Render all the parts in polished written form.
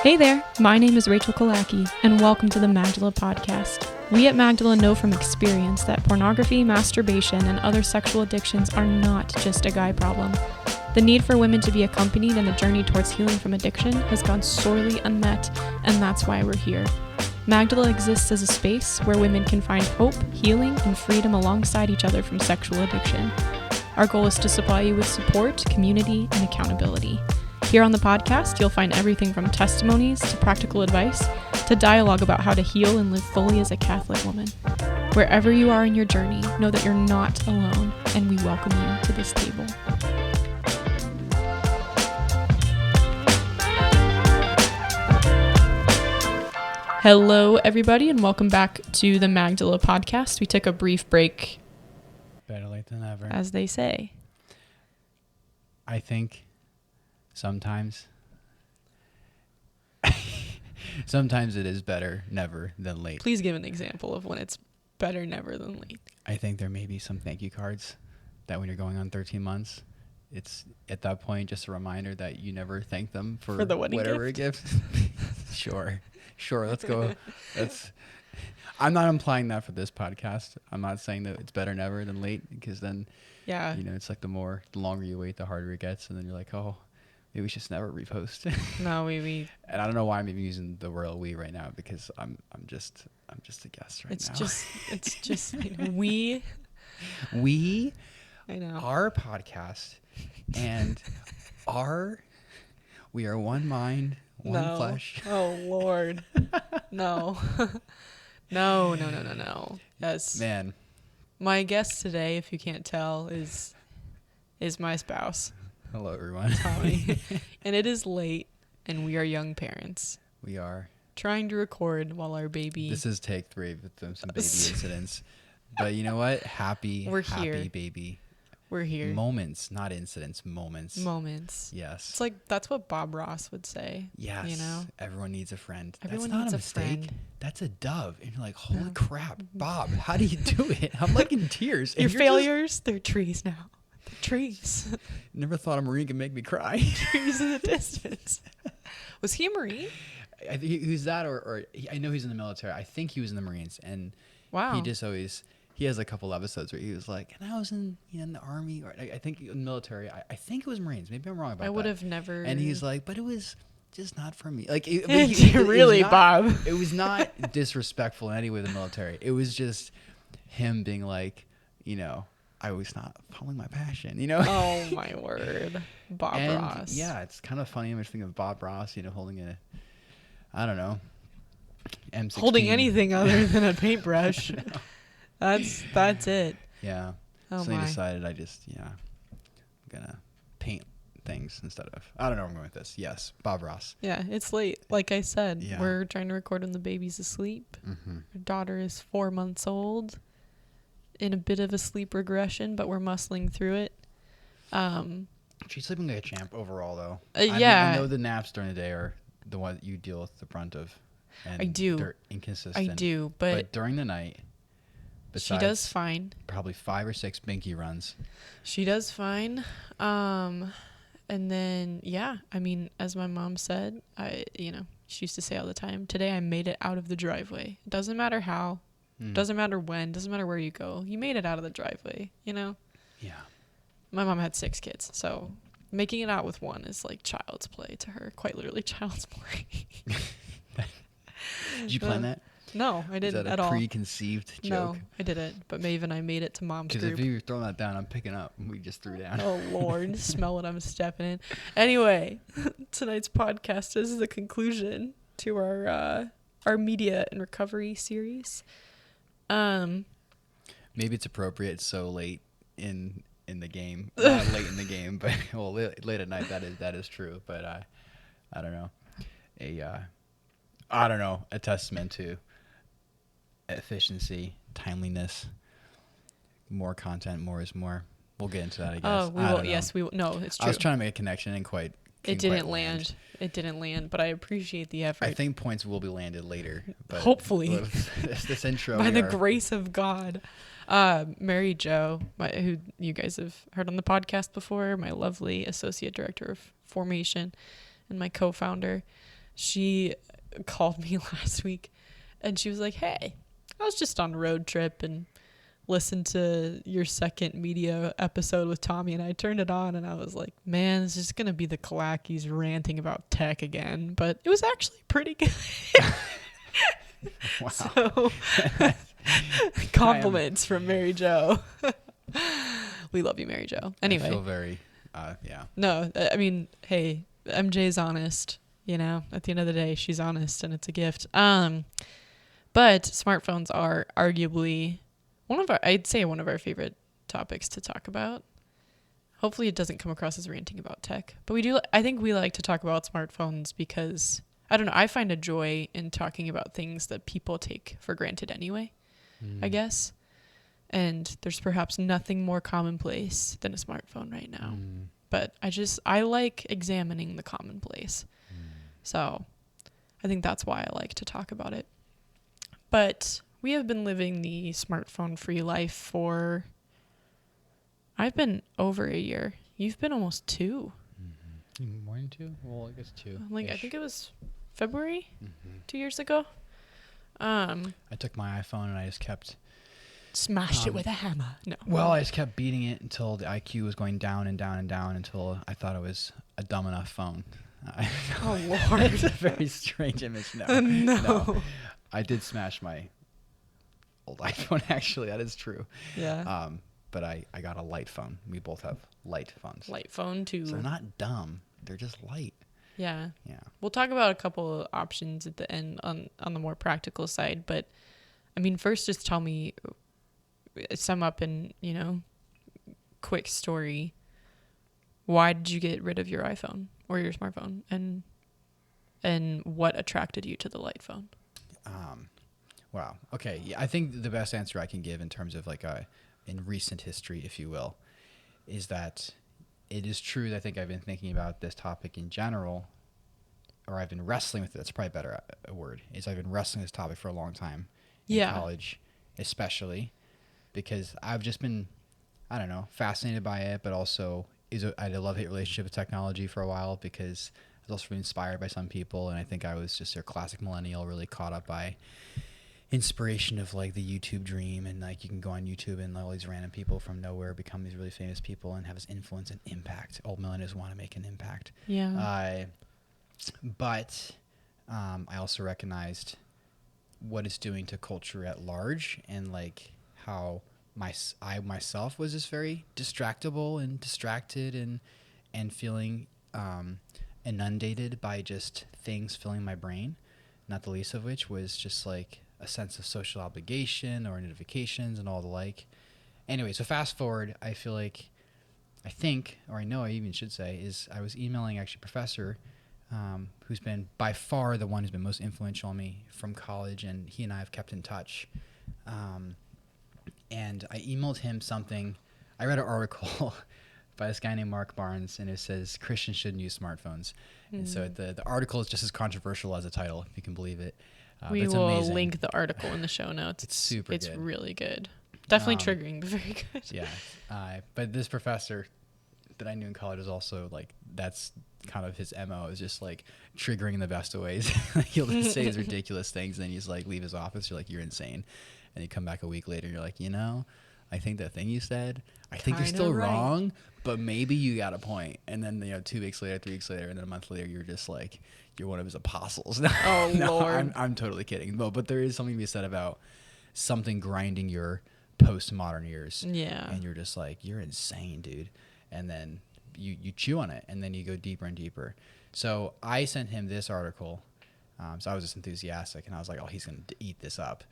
Hey there, my name is Rachael Killackey, and welcome to the Magdala podcast. We at Magdala know from experience that pornography, masturbation, and other sexual addictions are not just a guy problem. The need for women to be accompanied in the journey towards healing from addiction has gone sorely unmet, and that's why we're here. Magdala exists as a space where women can find hope, healing, and freedom alongside each other from sexual addiction. Our goal is to supply you with support, community, and accountability. Here on the podcast, you'll find everything from testimonies to practical advice to dialogue about how to heal and live fully as a Catholic woman. Wherever you are in your journey, know that you're not alone, and we welcome you to this table. Hello, everybody, and welcome back to the Magdala podcast. We took a brief break. Better late than never. As they say. I think sometimes it is better never than late. Please give an example of when it's better never than late. I think there may be some thank you cards that when you're going on 13 months, it's at that point just a reminder that you never thank them for the wedding whatever gift. Sure, let's go. I'm not implying that for this podcast. I'm not saying that it's better never than late, because then, yeah, it's like the longer you wait, the harder it gets, and then you're like, oh, maybe we should just never repost. No, we. And I don't know why I'm even using the royal we right now, because I'm just a guest now. It's just we. I know. Our podcast and we are one mind, one flesh. Oh Lord, no. No. Yes, man. My guest today, if you can't tell, is my spouse. Hello, everyone. Tommy. And it is late, and we are young parents. We are trying to record while our baby. This is take 3 with some baby incidents, but you know what? We're here. Happy baby. We're here. Moments, not incidents. Moments. Yes. It's like that's what Bob Ross would say. Yes. Everyone needs a friend. Everyone That's not needs a mistake. Friend. That's a dove. And you're like, holy crap, Bob, how do you do it? I'm like in tears. Your failures, they're trees now. They're trees. Never thought a Marine could make me cry. Trees in the distance. Was he a Marine? I think who's that, or I know he's in the military. I think he was in the Marines, and wow, he just always. He has a couple episodes where he was like, and I was in the Army, or I think in the military. I think it was Marines. Maybe I'm wrong about that. I would have never. And he's like, but it was just not for me. Like, really, Bob. It was not disrespectful in any way, the military. It was just him being like, I was not following my passion, Oh, my word. Bob Ross. Yeah, it's kind of funny. I'm just thinking of Bob Ross, holding I don't know, M16. Holding anything other than a paintbrush. That's it. Yeah. Oh, so they decided I'm gonna paint things instead of. I don't know where I'm going with this. Yes, Bob Ross. Yeah, it's late. Like I said, we're trying to record when the baby's asleep. Mm-hmm. Our daughter is 4 months old, in a bit of a sleep regression, but we're muscling through it. She's sleeping like a champ overall, though. Yeah. I know the naps during the day are the one that you deal with the brunt of. And I do. They're inconsistent. I do, but during the night. She does fine. Probably 5 or 6 binky runs. She does fine. And then, as my mom said, she used to say all the time, today I made it out of the driveway. It doesn't matter how, doesn't matter when, doesn't matter where you go. You made it out of the driveway, Yeah. My mom had 6 kids, so making it out with one is like child's play to her. Quite literally child's play. Did you plan that? No, I didn't at all. Is that a preconceived joke? No, I didn't. But Maeve and I made it to mom's group. Because if you were throwing that down, I'm picking up. We just threw down. Oh, Lord. Smell what I'm stepping in. Anyway, tonight's podcast is the conclusion to our media and recovery series. Maybe it's appropriate so late in the game. Not late in the game, but late at night. That is true. But I don't know. A testament to efficiency, timeliness, more content, more is more. We'll get into that, I guess. Oh, we will. Yes, we will. No, it's true. I was trying to make a connection and it didn't land. It didn't land, but I appreciate the effort. I think points will be landed later. But hopefully. This intro. By the grace of God. Mary Jo, who you guys have heard on the podcast before, my lovely associate director of formation and my co-founder. She called me last week and she was like, hey, I was just on a road trip and listened to your second media episode with Tommy, and I turned it on and I was like, man, this is going to be the Killackys ranting about tech again. But it was actually pretty good. Wow. So, compliments from Mary Jo. We love you, Mary Jo. Anyway. I feel very, yeah. No, I mean, hey, MJ's honest. You know, at the end of the day, she's honest, and it's a gift. But smartphones are arguably I'd say one of our favorite topics to talk about. Hopefully it doesn't come across as ranting about tech, but I think we like to talk about smartphones because, I don't know, I find a joy in talking about things that people take for granted anyway, I guess. And there's perhaps nothing more commonplace than a smartphone right now. But I like examining the commonplace. So I think that's why I like to talk about it. But we have been living the smartphone-free life for, I've been over a year. You've been almost 2. More than 2? Well, I guess 2. I think it was February 2 years ago. I took my iPhone and I just kept... Smashed it with a hammer. No. Well, I just kept beating it until the IQ was going down and down and down until I thought it was a dumb enough phone. Oh, Lord. It's a very strange image. No. I did smash my old iPhone, actually. That is true. Yeah. But I got a light phone. We both have light phones. Light phone, too. So they're not dumb. They're just light. Yeah. Yeah. We'll talk about a couple of options at the end on the more practical side. But, I mean, first just tell me, sum up in, quick story. Why did you get rid of your iPhone or your smartphone? And what attracted you to the light phone? Wow. Okay. Yeah, I think the best answer I can give in terms of in recent history, if you will, is that it is true that I think I've been thinking about this topic in general, or I've been wrestling with it. That's probably a better word. Is I've been wrestling with this topic for a long time in college, especially because I've just been, I don't know, fascinated by it, but also I had a love-hate relationship with technology for a while because I was also really inspired by some people, and I think I was just a classic millennial, really caught up by inspiration of the YouTube dream, and you can go on YouTube and all these random people from nowhere become these really famous people and have this influence and impact. Old millennials want to make an impact. Yeah. But I also recognized what it's doing to culture at large, and how I myself was just very distractible and distracted and feeling inundated by just things filling my brain, not the least of which was just a sense of social obligation or notifications and all the like. Anyway, so fast forward, I feel I know I even should say, is I was emailing actually a professor who's been by far the one who's been most influential on me from college, and he and I have kept in touch. And I emailed him something. I read an article by this guy named Mark Barnes, and it says Christians shouldn't use smartphones. And so the article is just as controversial as the title, if you can believe it. We will link the article in the show notes. It's super It's good. really good. Definitely triggering, but very good. Yeah. But this professor that I knew in college was also that's kind of his MO, is just triggering in the best of ways. He'll just say his ridiculous things, and then he's leave his office. You're you're insane. And you come back a week later, and you're I think that thing you said, I think you're still wrong, but maybe you got a point. And then 2 weeks later, 3 weeks later, and then a month later, you're just you're one of his apostles. Oh, no, Lord. I'm totally kidding. But there is something to be said about something grinding your postmodern ears. Yeah. And you're just you're insane, dude. And then you chew on it, and then you go deeper and deeper. So I sent him this article. So I was just enthusiastic, and I was oh, he's going to eat this up.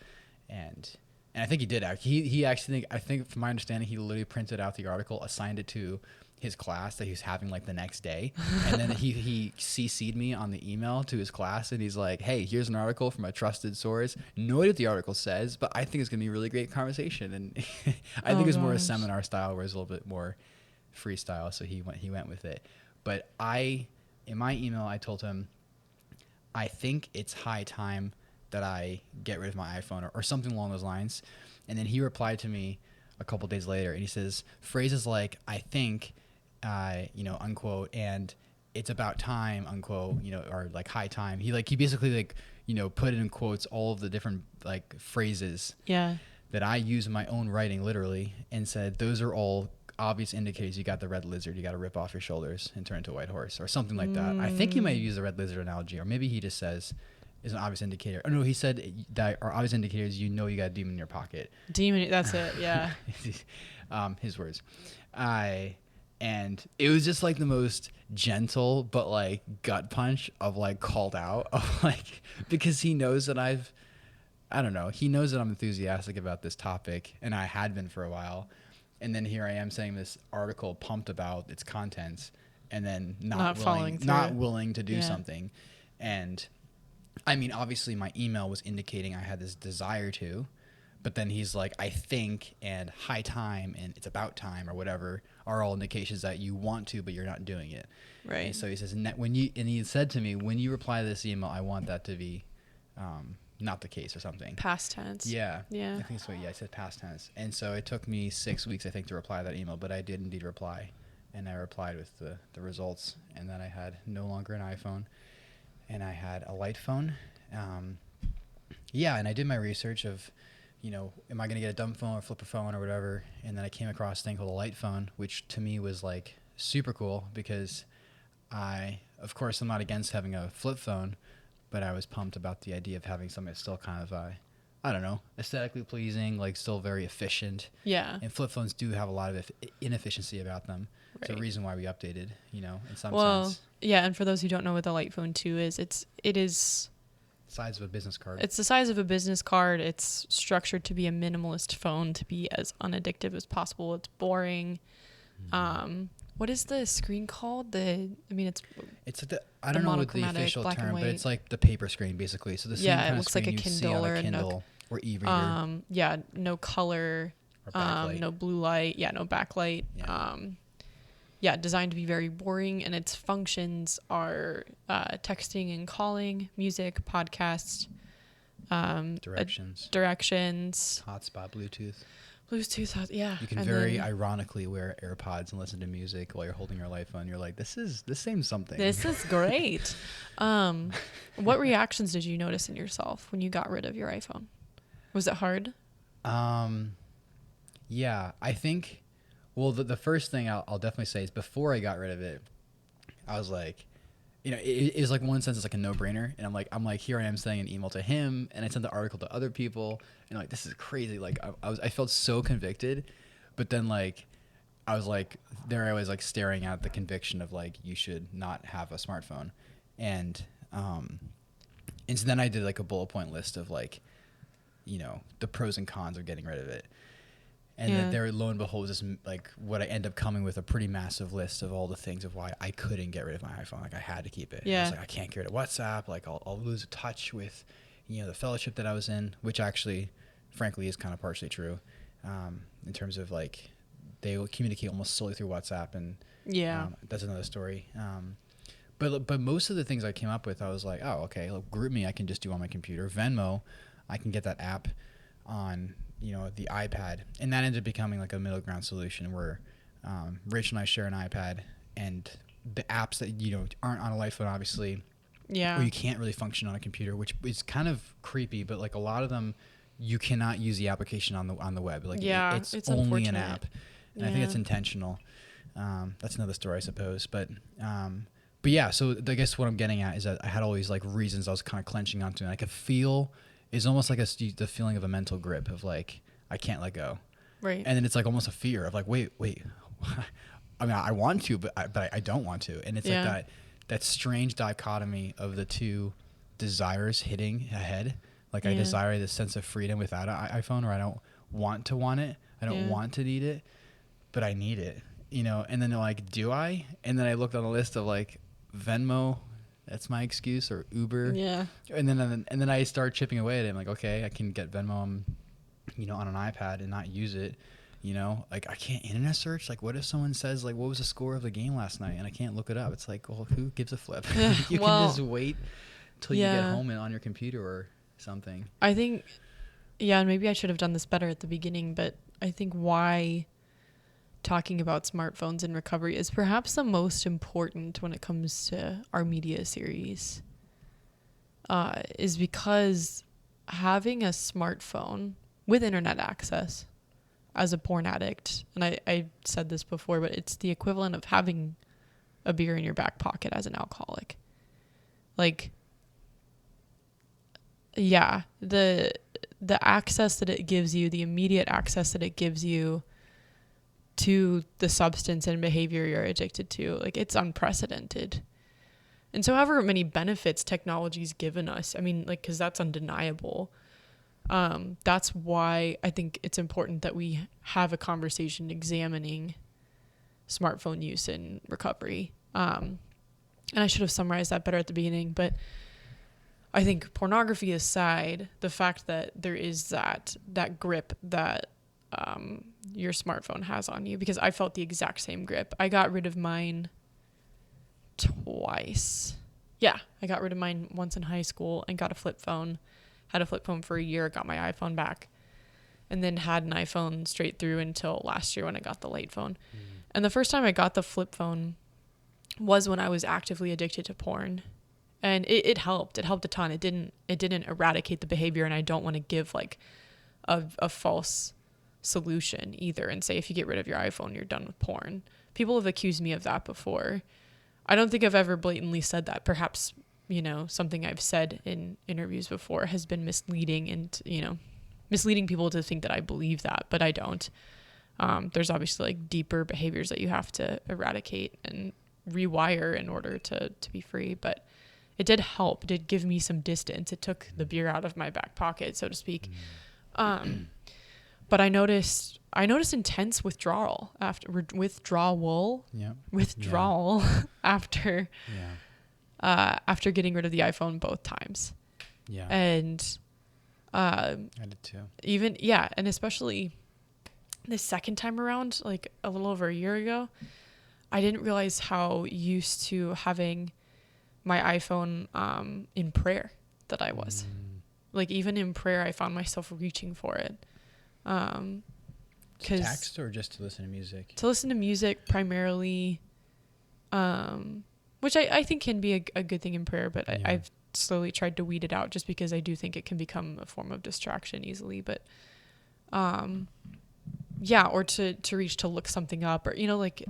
And I think he did. He actually, I think from my understanding, he literally printed out the article, assigned it to his class that he was having the next day. And then he CC'd me on the email to his class, and he's hey, here's an article from a trusted source. No idea what the article says, but I think it's going to be a really great conversation. And I think it's more a seminar style, where it's a little bit more freestyle. So he went with it. But in my email, I told him, I think it's high time that I get rid of my iPhone or something along those lines. And then he replied to me a couple days later, and he says phrases I think, unquote, and it's about time, unquote, or like high time. He basically like, put in quotes all of the different like phrases that I use in my own writing literally, and said, those are all obvious indicators you got the red lizard. You got to rip off your shoulders and turn into a white horse or something like that. I think he might use the red lizard analogy, or maybe he just says is an obvious indicator. Oh no, he said that are obvious indicators you got a demon in your pocket. Demon, that's it, yeah. His words. And it was just like the most gentle but like gut punch of like called out of like, because he knows that he knows that I'm enthusiastic about this topic, and I had been for a while. And then here I am saying this article pumped about its contents, and then not willing to do something. And I mean, obviously my email was indicating I had this desire to, but then he's like, I think, and high time, and it's about time, or whatever, are all indications that you want to, but you're not doing it. Right. And so he says, and he said to me, when you reply to this email, I want that to be not the case or something. Past tense. Yeah. Yeah. I think so. Yeah, I said past tense. And so it took me 6 weeks, I think, to reply to that email, but I did indeed reply. And I replied with the results. And then I had no longer an iPhone, and I had a light phone. And I did my research of, am I going to get a dumb phone or flip a phone or whatever? And then I came across a thing called a light phone, which to me was like super cool, because of course, I'm not against having a flip phone, but I was pumped about the idea of having something that's still kind of, I don't know, aesthetically pleasing, like still very efficient. Yeah. And flip phones do have a lot of inefficiency about them. Right. It's a reason why we updated, in some sense. Yeah, and for those who don't know what the light phone 2 is, it is size of a business card. It's the size of a business card. It's structured to be a minimalist phone, to be as unaddictive as possible. It's boring. Mm-hmm. What is the screen called? I don't know what the official term, but it's like the paper screen basically. So the same kind it looks of like a Kindle or a Nook. Or e-reader. No color, no blue light, no backlight. Yeah. Designed to be very boring, and its functions are texting and calling, music, podcasts, directions, hotspot, Bluetooth, yeah. You can ironically wear AirPods and listen to music while you're holding your iPhone. You're like, this seems something. This is great. What reactions did you notice in yourself when you got rid of your iPhone? Was it hard? Yeah, I think, well, the first thing I'll definitely say is before I got rid of it, I was like, it was like, one sense it's like a no-brainer, and I'm like here I am sending an email to him, and I sent the article to other people, and like, this is crazy. Like I felt so convicted, but then like I was like, there I was like staring at the conviction of like, you should not have a smartphone, and so then I did like a bullet point list of like, the pros and cons of getting rid of it. And then there, lo and behold, was this, like, what I end up coming with a pretty massive list of all the things of why I couldn't get rid of my iPhone. Like, I had to keep it. Yeah. I was like, I can't get rid of WhatsApp. Like, I'll lose touch with, the fellowship that I was in, which actually, frankly, is kind of partially true, in terms of, like, they will communicate almost solely through WhatsApp, and that's another story. But most of the things I came up with, I was like, oh, okay, look, GroupMe I can just do on my computer. Venmo, I can get that app on the iPad, and that ended up becoming like a middle ground solution where Rachel and I share an iPad, and the apps that aren't on a light phone, obviously, or you can't really function on a computer, which is kind of creepy, but like a lot of them you cannot use the application on the web. Like it's only an app, and I think it's intentional. That's another story, I suppose, but yeah, so I guess what I'm getting at is that I had all these like reasons I was kind of clenching onto, and I could feel. It's almost like the feeling of a mental grip of like, I can't let go. Right. And then it's like almost a fear of like, wait. I mean, I want to, but I don't want to. And it's like that strange dichotomy of the two desires hitting ahead. Like I desire this sense of freedom without an iPhone, or I don't want to want it. I don't want to need it, but I need it, and then they're like, do I? And then I looked on the list of like Venmo, that's my excuse, or Uber. Yeah. And then I start chipping away at it. I'm like, okay, I can get Venmo, on an iPad and not use it. Like I can't internet search. Like, what if someone says like, what was the score of the game last night, and I can't look it up? It's like, well, who gives a flip? You can just wait till you get home and on your computer or something. I think, maybe I should have done this better at the beginning, but I think why talking about smartphones and recovery is perhaps the most important when it comes to our media series, is because having a smartphone with internet access as a porn addict, and I said this before, but it's the equivalent of having a beer in your back pocket as an alcoholic. Like, yeah, the access that it gives you, the immediate access that it gives you to the substance and behavior you're addicted to, like, it's unprecedented. And so however many benefits technology's given us, I mean, like, because that's undeniable. That's why I think it's important that we have a conversation examining smartphone use in recovery. And I should have summarized that better at the beginning, but I think pornography aside, the fact that there is that grip that your smartphone has on you, because I felt the exact same grip. I got rid of mine twice. Yeah, I got rid of mine once in high school and got a flip phone. Had a flip phone for a year, got my iPhone back, and then had an iPhone straight through until last year when I got the light phone. And the first time I got the flip phone was when I was actively addicted to porn. And it helped. It helped a ton. It didn't eradicate the behavior, and I don't want to give like a false solution either and say if you get rid of your iPhone, you're done with porn. People have accused me of that before. I don't think I've ever blatantly said that. Perhaps, you know, something I've said in interviews before has been misleading and, you know, misleading people to think that I believe that, but I don't. There's obviously like deeper behaviors that you have to eradicate and rewire in order to be free, but it did help. It did give me some distance. It took the beer out of my back pocket, so to speak. But I noticed intense withdrawal after after getting rid of the iPhone both times. Yeah. And I did too. And especially the second time around, like a little over a year ago, I didn't realize how used to having my iPhone in prayer that I was. Like even in prayer, I found myself reaching for it. To text or just to listen to music? To listen to music primarily, which I think can be a good thing in prayer, but I've slowly tried to weed it out just because I do think it can become a form of distraction easily. But or to reach to look something up, or, you know, like,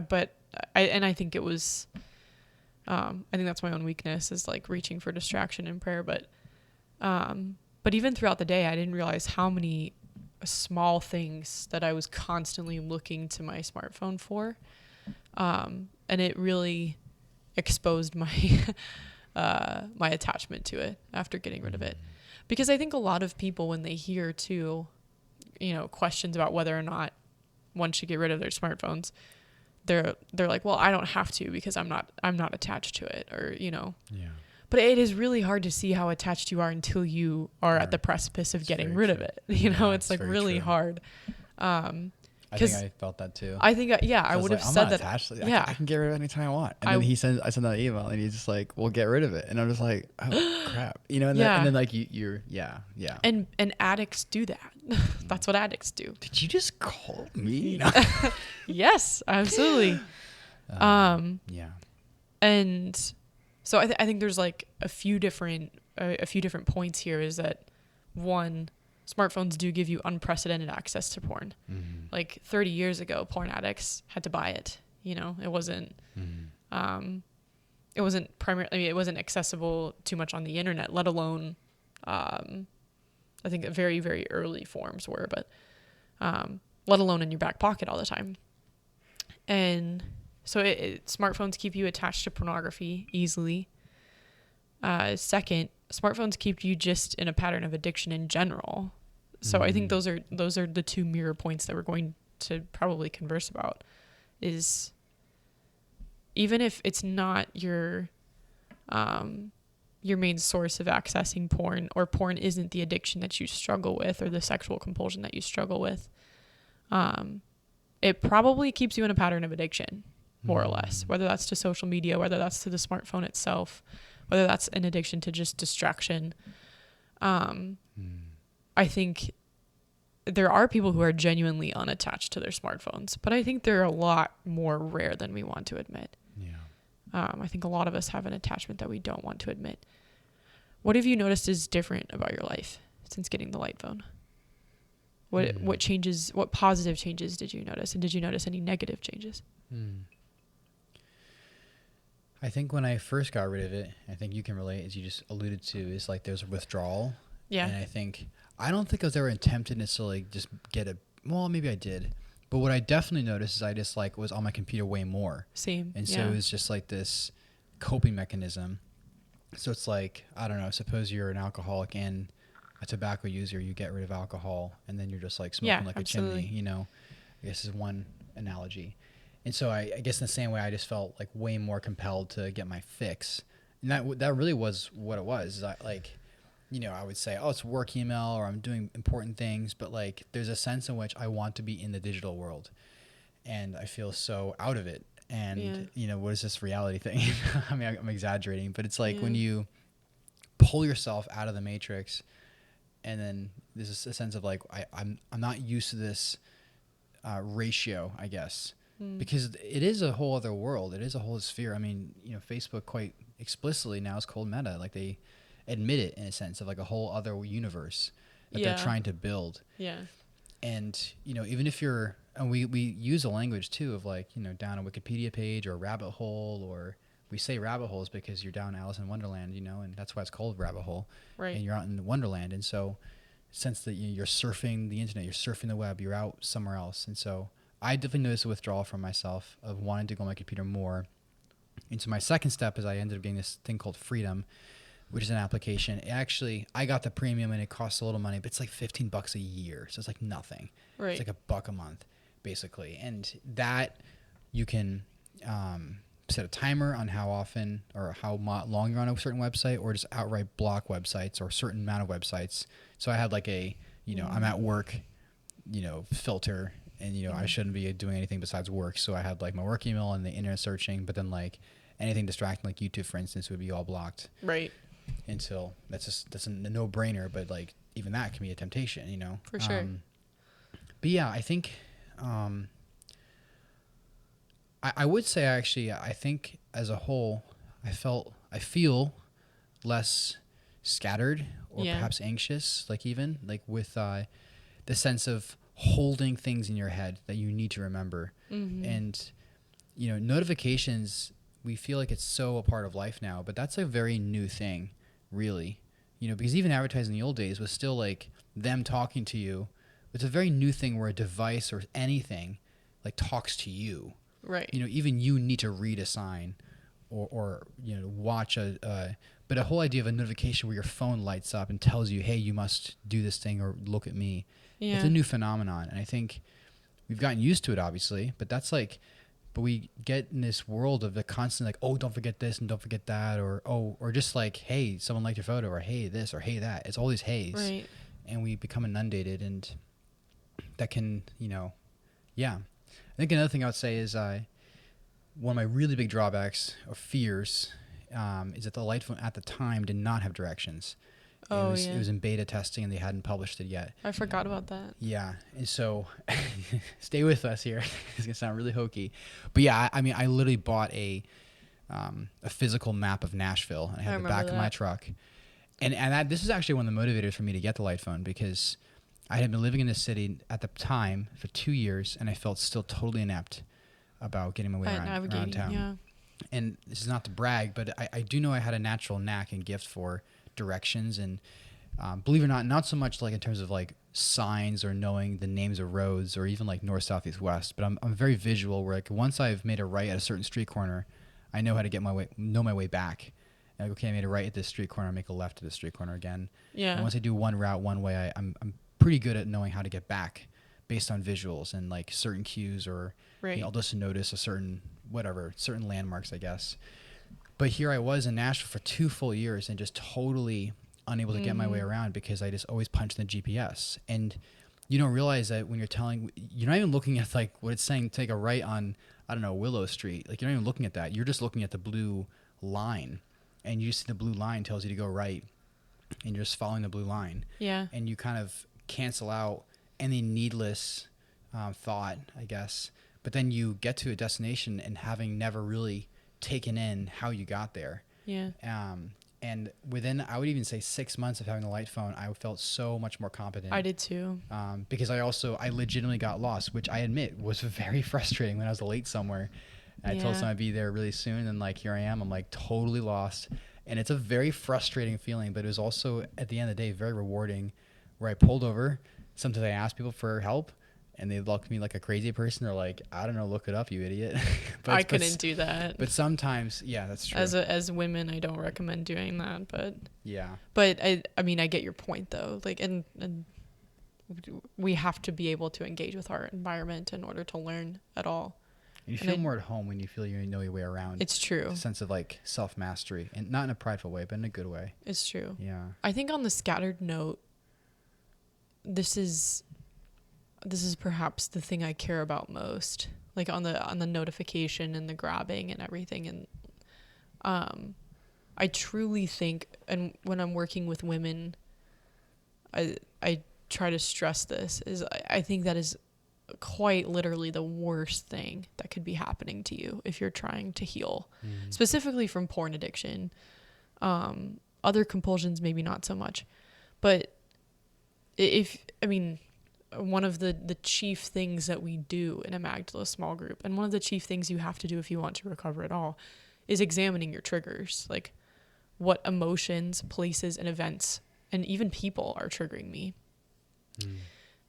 but I think it was, I think that's my own weakness, is like reaching for distraction in prayer. But even throughout the day, I didn't realize how many small things that I was constantly looking to my smartphone for. And it really exposed my, my attachment to it after getting rid of it. Because I think a lot of people, when they hear too, you know, questions about whether or not one should get rid of their smartphones, they're like, well, I don't have to because I'm not attached to it, or, you know. Yeah. But it is really hard to see how attached you are until you are at the precipice of getting rid of it. You know, it's like really hard. I think I felt that too. I think, I would have said that. I can get rid of it anytime I want. And then I sent that email and he's just like, well, get rid of it. And I'm just like, oh crap. You know, and then like you're. And addicts do that. That's what addicts do. Did you just call me? Yes, absolutely. And so I think there's like a few different points here. Is that one, smartphones do give you unprecedented access to porn. Like 30 years ago, porn addicts had to buy it. You know, it wasn't it wasn't accessible too much on the internet, let alone I think very, very early forms were, but let alone in your back pocket all the time. And so smartphones keep you attached to pornography easily. Second, smartphones keep you just in a pattern of addiction in general. So I think those are the two mirror points that we're going to probably converse about. Is even if it's not your main source of accessing porn, or porn isn't the addiction that you struggle with or the sexual compulsion that you struggle with, it probably keeps you in a pattern of addiction, more or less, whether that's to social media, whether that's to the smartphone itself, whether that's an addiction to just distraction. I think there are people who are genuinely unattached to their smartphones, but I think they're a lot more rare than we want to admit. Yeah. I think a lot of us have an attachment that we don't want to admit. What have you noticed is different about your life since getting the light phone? What changes, what positive changes did you notice? And did you notice any negative changes? I think when I first got rid of it, I think you can relate, as you just alluded to, is like there's a withdrawal. Yeah. And I don't think I was ever tempted to necessarily just well, maybe I did. But what I definitely noticed is I just like was on my computer way more. Same. And so it was just like this coping mechanism. So it's like, I don't know, suppose you're an alcoholic and a tobacco user, you get rid of alcohol and then you're just like smoking like absolutely. A chimney, you know, I guess is one analogy. And so I guess in the same way, I just felt like way more compelled to get my fix. And that really was what it was. Like, you know, I would say, oh, it's work email or I'm doing important things. But like, there's a sense in which I want to be in the digital world. And I feel so out of it. And, you know, what is this reality thing? I mean, I'm exaggerating. But it's like when you pull yourself out of the matrix and then there's a sense of like, I'm not used to this ratio, I guess. Because it is a whole other world. It is a whole sphere. I mean, you know, Facebook quite explicitly now is called Meta. Like they admit it in a sense of like a whole other universe that they're trying to build. Yeah. And, you know, even if you're, and we use a language too of like, you know, down a Wikipedia page or a rabbit hole, or we say rabbit holes because you're down Alice in Wonderland, you know, and that's why it's called rabbit hole. Right. And you're out in Wonderland. And so since that you're surfing the internet, you're surfing the web, you're out somewhere else. And so I definitely noticed a withdrawal from myself of wanting to go on my computer more. And so my second step is I ended up getting this thing called Freedom, which is an application. I got the premium and it costs a little money, but it's like $15 a year. So it's like nothing. Right. It's like $1 a month, basically. And that you can set a timer on how often or how long you're on a certain website, or just outright block websites or a certain amount of websites. So I had like a, you know, I'm at work, you know, filter. And, you know, I shouldn't be doing anything besides work. So I had like my work email and the internet searching, but then like anything distracting, like YouTube, for instance, would be all blocked. Right. Until that's a no-brainer, but like even that can be a temptation, you know? For sure. But yeah, I think, I would say actually, I think as a whole, I feel less scattered or perhaps anxious, like even like with the sense of holding things in your head that you need to remember. And, you know, notifications, we feel like it's so a part of life now, but that's a very new thing, really. You know, because even advertising in the old days was still like them talking to you. It's a very new thing where a device or anything like talks to you. Right. You know, even you need to read a sign or you know, watch but a whole idea of a notification where your phone lights up and tells you, hey, you must do this thing or look at me. Yeah. It's a new phenomenon. And I think we've gotten used to it, obviously, but we get in this world of the constant, like, oh, don't forget this and don't forget that, or just like, hey, someone liked your photo, or hey, this, or hey, that. It's all these heys. Right. And we become inundated, and that can, you know, yeah. I think another thing I would say is one of my really big drawbacks or fears is that the light phone at the time did not have directions. It was in beta testing and they hadn't published it yet. I forgot about that. Yeah. And so stay with us here. It's going to sound really hokey. But yeah, I mean, I literally bought a physical map of Nashville. And I had the back of my truck. And this is actually one of the motivators for me to get the light phone, because I had been living in this city at the time for 2 years and I felt still totally inept about getting my way around town. Yeah. And this is not to brag, but I do know I had a natural knack and gift for directions, and believe it or not so much like in terms of like signs or knowing the names of roads or even like north, south, east, west, but I'm very visual, where like once I've made a right at a certain street corner, I know how to know my way back. And like, okay, I made a right at this street corner, I make a left at this street corner again. Yeah. And once I do one route one way, I'm pretty good at knowing how to get back based on visuals and like certain cues, or you know, I'll just notice certain landmarks, I guess. But here I was in Nashville for 2 full years and just totally unable to get my way around because I just always punched in the GPS. And you don't realize that when you're not even looking at like what it's saying, take a right on, I don't know, Willow Street. Like you're not even looking at that. You're just looking at the blue line, and you see the blue line tells you to go right, and you're just following the blue line. Yeah. And you kind of cancel out any needless thought, I guess. But then you get to a destination and having never really taken in how you got there. Yeah. And within, I would even say 6 months of having a light phone, I felt so much more competent. I did too. Because I legitimately got lost, which I admit was very frustrating when I was late somewhere. And I told someone I'd be there really soon, and like here I am, I'm like totally lost. And it's a very frustrating feeling, but it was also at the end of the day very rewarding, where I pulled over. Sometimes I asked people for help, and they looked at me like a crazy person. They're like, I don't know, look it up, you idiot. I couldn't do that. But sometimes, yeah, that's true. As women, I don't recommend doing that. But yeah. But I mean, I get your point though. Like, and we have to be able to engage with our environment in order to learn at all. You feel more at home when you feel you know your way around. It's true. A sense of like self-mastery, and not in a prideful way, but in a good way. It's true. Yeah. I think on the scattered note, this is perhaps the thing I care about most. Like on the notification and the grabbing and everything. And I truly think, and when I'm working with women, I try to stress this, is I think that is quite literally the worst thing that could be happening to you if you're trying to heal, specifically from porn addiction. Other compulsions, maybe not so much, but one of the chief things that we do in a Magdala small group, and one of the chief things you have to do if you want to recover at all, is examining your triggers. Like, what emotions, places, and events, and even people are triggering me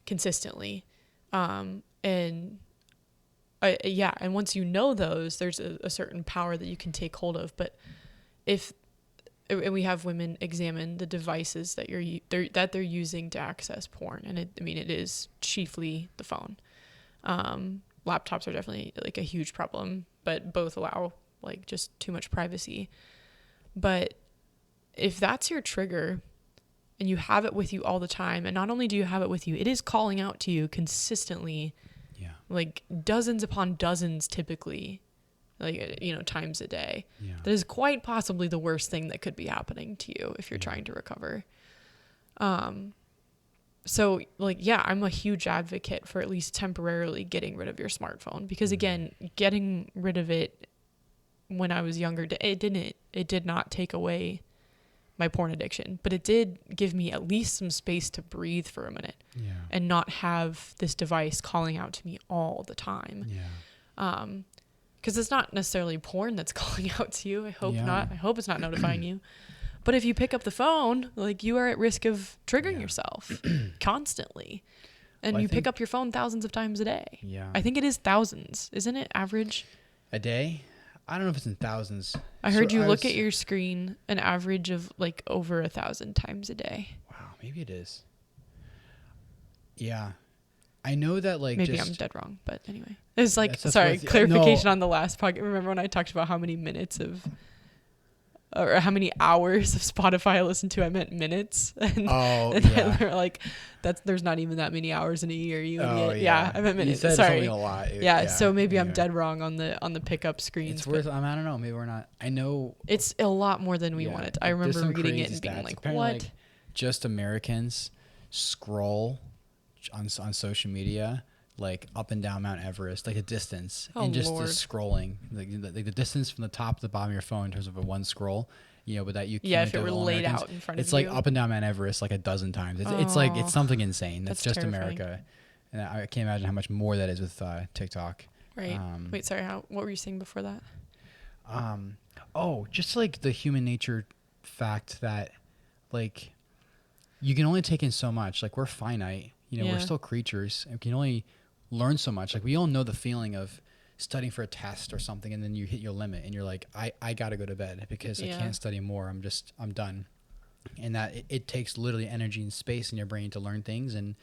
consistently. And once you know those, there's a certain power that you can take hold of. But and we have women examine the devices that they're using to access porn, and it is chiefly the phone. Laptops are definitely like a huge problem, but both allow like just too much privacy. But if that's your trigger, and you have it with you all the time, and not only do you have it with you, it is calling out to you consistently, like dozens upon dozens, typically, like, times a day. Yeah. That is quite possibly the worst thing that could be happening to you if you're trying to recover. So like, I'm a huge advocate for at least temporarily getting rid of your smartphone, because again, getting rid of it when I was younger, it did not take away my porn addiction, but it did give me at least some space to breathe for a minute and not have this device calling out to me all the time. Because it's not necessarily porn that's calling out to you. I hope not. I hope it's not notifying you. But if you pick up the phone, like, you are at risk of triggering yourself constantly. And you pick up your phone thousands of times a day. Yeah. I think it is thousands. Isn't it average? A day? I don't know if it's in thousands. I heard you look at your screen an average of like over 1,000 times a day. Wow, maybe it is. Yeah. I know that, like, maybe I'm dead wrong, but anyway. It's like, sorry, clarification on the last podcast. Remember when I talked about how many minutes or how many hours of Spotify I listened to? I meant minutes. And they're like, there's not even that many hours in a year, you idiot. Yeah, I meant minutes. You said sorry. something a lot. So maybe I'm dead wrong on the pickup screens. It's worth, I don't know, maybe we're not. I know it's a lot more than we wanted. I remember reading it and being like, apparently, what? Like, just Americans scroll on social media like up and down Mount Everest, like a distance, and just scrolling, like the distance from the top to the bottom of your phone in terms of a one scroll, but that you can't. If it were laid out in front of you, it's like up and down Mount Everest like a dozen times. It's like, it's something insane. That's just terrifying. America, and I can't imagine how much more that is with TikTok. Right. Wait, sorry. What were you saying before that? Just like the human nature fact that, like, you can only take in so much. Like, we're finite. We're still creatures, and we can only learn so much. Like, we all know the feeling of studying for a test or something, and then you hit your limit, and you're like, I gotta go to bed because I can't study more. I'm done. And that it takes literally energy and space in your brain to learn things. And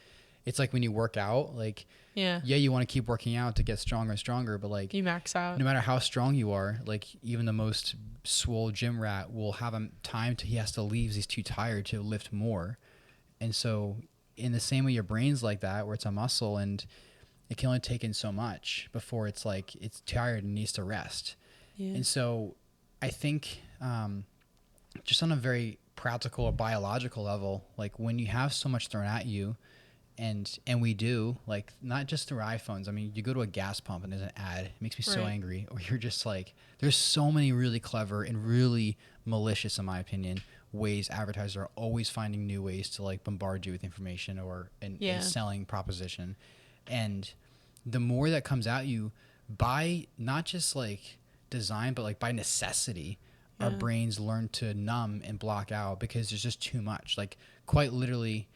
it's like when you work out, like, you want to keep working out to get stronger and stronger, but like, you max out. No matter how strong you are, like, even the most swole gym rat will have a time he has to leave. He's too tired to lift more. And so in the same way, your brain's like that, where it's a muscle, and it can only take in so much before it's like it's tired and needs to rest. And so I think just on a very practical or biological level, like, when you have so much thrown at you, And we do, like, not just through iPhones. I mean, you go to a gas pump and there's an ad. It makes me so angry. Or you're just like, there's so many really clever and really malicious, in my opinion, ways advertisers are always finding new ways to like bombard you with information or and selling proposition. And the more that comes at you by not just like design, but like by necessity, our brains learn to numb and block out because there's just too much. Like, quite literally,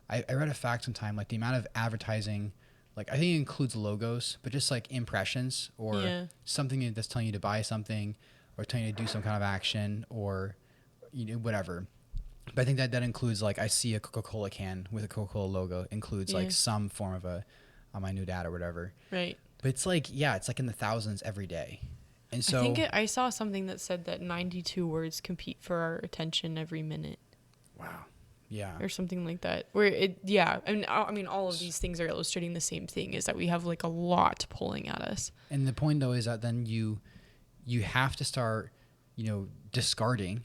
I read a fact one time, like the amount of advertising, like I think it includes logos, but just like impressions or something that's telling you to buy something or telling you to do some kind of action or, you know, whatever. But I think that includes, like, I see a Coca-Cola can with a Coca-Cola logo, includes like some form of a my new dad or whatever. Right. But it's like, it's like in the thousands every day. And so I think I saw something that said that 92 words compete for our attention every minute. Wow. Yeah. Or something like that. Where I mean, all of these things are illustrating the same thing, is that we have like a lot pulling at us. And the point though is that then you have to start, you know, discarding,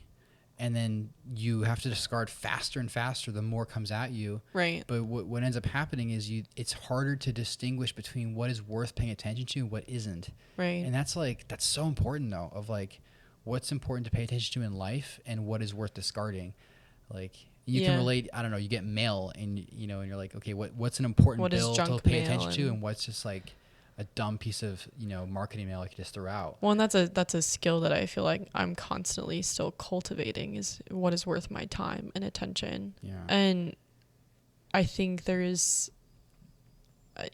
and then you have to discard faster and faster the more comes at you. Right. But what ends up happening is it's harder to distinguish between what is worth paying attention to and what isn't. Right. And that's so important though, of like what's important to pay attention to in life and what is worth discarding. Like, you can relate, I don't know, you get mail and, you know, and you're like, okay, what's an important bill to pay attention to, and what's just like a dumb piece of, you know, marketing mail I could just throw out. Well, and that's a skill that I feel like I'm constantly still cultivating, is what is worth my time and attention. Yeah. And I think there is,